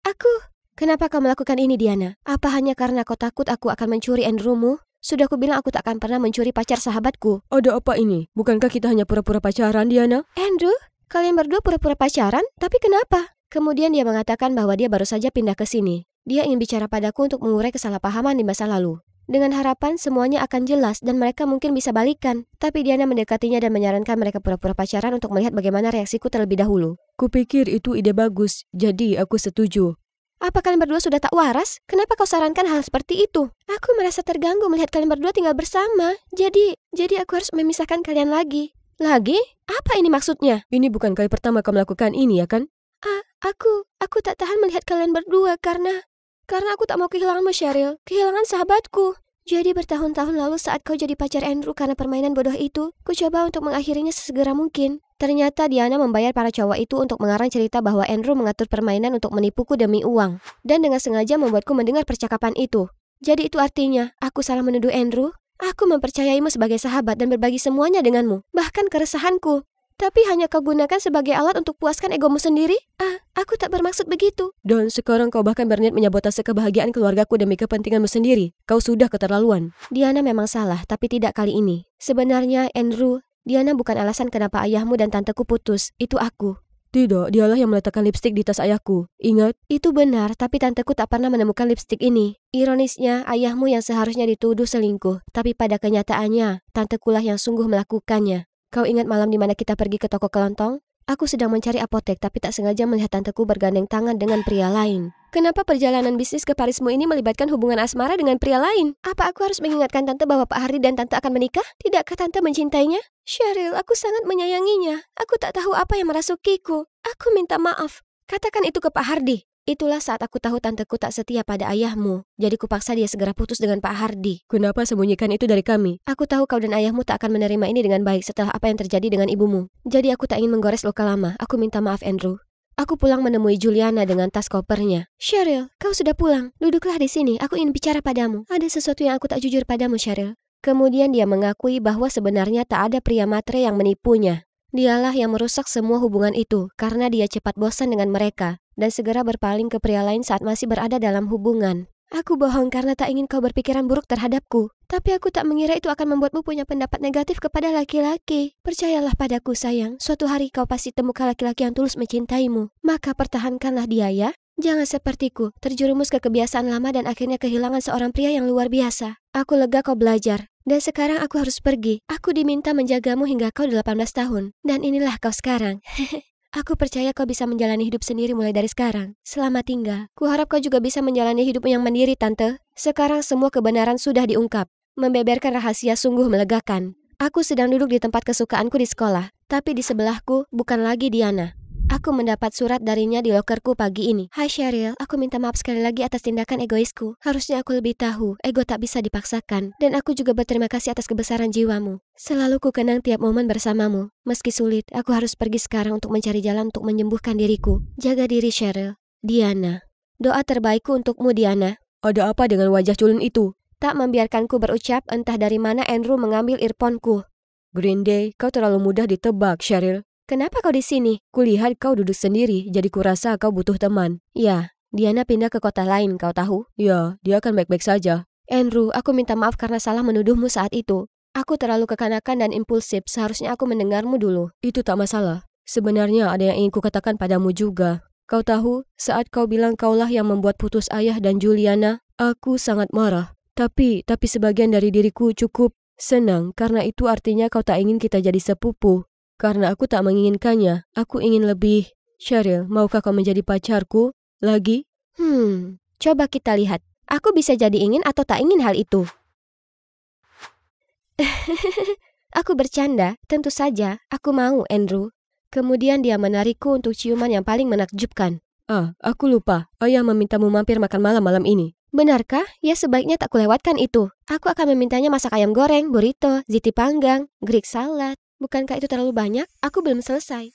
Aku. Kenapa kau melakukan ini, Diana? Apa hanya karena kau takut aku akan mencuri Andrewmu? Sudah aku bilang aku tak akan pernah mencuri pacar sahabatku. Ada apa ini? Bukankah kita hanya pura-pura pacaran, Diana? Andrew? Kalian berdua pura-pura pacaran? Tapi kenapa? Kemudian dia mengatakan bahwa dia baru saja pindah ke sini. Dia ingin bicara padaku untuk mengurai kesalahpahaman di masa lalu. Dengan harapan semuanya akan jelas dan mereka mungkin bisa balikan. Tapi Diana mendekatinya dan menyarankan mereka pura-pura pacaran untuk melihat bagaimana reaksiku terlebih dahulu. Kupikir itu ide bagus, jadi aku setuju. Apa kalian berdua sudah tak waras? Kenapa kau sarankan hal seperti itu? Aku merasa terganggu melihat kalian berdua tinggal bersama. Jadi aku harus memisahkan kalian lagi. Lagi? Apa ini maksudnya? Ini bukan kali pertama kau melakukan ini, ya kan? Aku tak tahan melihat kalian berdua karena aku tak mau kehilanganmu, Cheryl. Kehilangan sahabatku. Jadi bertahun-tahun lalu saat kau jadi pacar Andrew karena permainan bodoh itu, ku coba untuk mengakhirinya sesegera mungkin. Ternyata Diana membayar para cowok itu untuk mengarang cerita bahwa Andrew mengatur permainan untuk menipuku demi uang. Dan dengan sengaja membuatku mendengar percakapan itu. Jadi itu artinya, aku salah menuduh Andrew? Aku mempercayaimu sebagai sahabat dan berbagi semuanya denganmu, bahkan keresahanku. Tapi hanya kau gunakan sebagai alat untuk puaskan egomu sendiri? Aku tak bermaksud begitu. Dan sekarang kau bahkan berniat menyabotase kebahagiaan keluargaku demi kepentinganmu sendiri. Kau sudah keterlaluan. Diana memang salah, tapi tidak kali ini. Sebenarnya, Andrew, Diana bukan alasan kenapa ayahmu dan tanteku putus. Itu aku. Tidak, dialah yang meletakkan lipstik di tas ayahku. Ingat? Itu benar, tapi tanteku tak pernah menemukan lipstik ini. Ironisnya, ayahmu yang seharusnya dituduh selingkuh. Tapi pada kenyataannya, tantekulah yang sungguh melakukannya. Kau ingat malam di mana kita pergi ke toko kelontong? Aku sedang mencari apotek tapi tak sengaja melihat tanteku bergandeng tangan dengan pria lain. Kenapa perjalanan bisnis ke Parismu ini melibatkan hubungan asmara dengan pria lain? Apa aku harus mengingatkan tante bahwa Pak Hardi dan tante akan menikah? Tidakkah tante mencintainya? Cheryl, aku sangat menyayanginya. Aku tak tahu apa yang merasukiku. Aku minta maaf. Katakan itu ke Pak Hardi. Itulah saat aku tahu tanteku tak setia pada ayahmu. Jadi kupaksa dia segera putus dengan Pak Hardi. Kenapa sembunyikan itu dari kami? Aku tahu kau dan ayahmu tak akan menerima ini dengan baik setelah apa yang terjadi dengan ibumu. Jadi aku tak ingin menggores luka lama. Aku minta maaf, Andrew. Aku pulang menemui Juliana dengan tas kopernya. Cheryl, kau sudah pulang. Duduklah di sini. Aku ingin bicara padamu. Ada sesuatu yang aku tak jujur padamu, Cheryl. Kemudian dia mengakui bahwa sebenarnya tak ada pria matre yang menipunya. Dialah yang merusak semua hubungan itu karena dia cepat bosan dengan mereka dan segera berpaling ke pria lain saat masih berada dalam hubungan. Aku bohong karena tak ingin kau berpikiran buruk terhadapku. Tapi aku tak mengira itu akan membuatmu punya pendapat negatif kepada laki-laki. Percayalah padaku, sayang. Suatu hari kau pasti temukan laki-laki yang tulus mencintaimu. Maka pertahankanlah dia, ya. Jangan sepertiku, terjerumus ke kebiasaan lama dan akhirnya kehilangan seorang pria yang luar biasa. Aku lega kau belajar. Dan sekarang aku harus pergi. Aku diminta menjagamu hingga kau 18 tahun. Dan inilah kau sekarang. Aku percaya kau bisa menjalani hidup sendiri mulai dari sekarang. Selamat tinggal. Kuharap kau juga bisa menjalani hidup yang mandiri, Tante. Sekarang semua kebenaran sudah diungkap. Membeberkan rahasia sungguh melegakan. Aku sedang duduk di tempat kesukaanku di sekolah. Tapi di sebelahku bukan lagi Diana. Aku mendapat surat darinya di lokerku pagi ini. Hai Cheryl, aku minta maaf sekali lagi atas tindakan egoisku. Harusnya aku lebih tahu, ego tak bisa dipaksakan. Dan aku juga berterima kasih atas kebesaran jiwamu. Selalu ku kenang tiap momen bersamamu. Meski sulit, aku harus pergi sekarang untuk mencari jalan untuk menyembuhkan diriku. Jaga diri Cheryl. Diana. Doa terbaikku untukmu, Diana. Ada apa dengan wajah culun itu? Tak membiarkanku berucap, entah dari mana Andrew mengambil earphone-ku. Green Day, kau terlalu mudah ditebak, Cheryl. Kenapa kau di sini? Kulihat kau duduk sendiri, jadi kurasa kau butuh teman. Ya, Diana pindah ke kota lain, kau tahu? Ya, dia akan baik-baik saja. Andrew, aku minta maaf karena salah menuduhmu saat itu. Aku terlalu kekanakan dan impulsif, seharusnya aku mendengarmu dulu. Itu tak masalah. Sebenarnya ada yang ingin kukatakan padamu juga. Kau tahu, saat kau bilang kaulah yang membuat putus ayah dan Juliana, aku sangat marah. Tapi sebagian dari diriku cukup senang karena itu artinya kau tak ingin kita jadi sepupu. Karena aku tak menginginkannya, aku ingin lebih. Cheryl, maukah kau menjadi pacarku lagi? Coba kita lihat. Aku bisa jadi ingin atau tak ingin hal itu. Aku bercanda, tentu saja aku mau, Andrew. Kemudian dia menarikku untuk ciuman yang paling menakjubkan. Aku lupa. Ayah memintamu mampir makan malam malam ini. Benarkah? Ya sebaiknya tak kulewatkan itu. Aku akan memintanya masak ayam goreng, burrito, ziti panggang, Greek salad. Bukankah itu terlalu banyak? Aku belum selesai.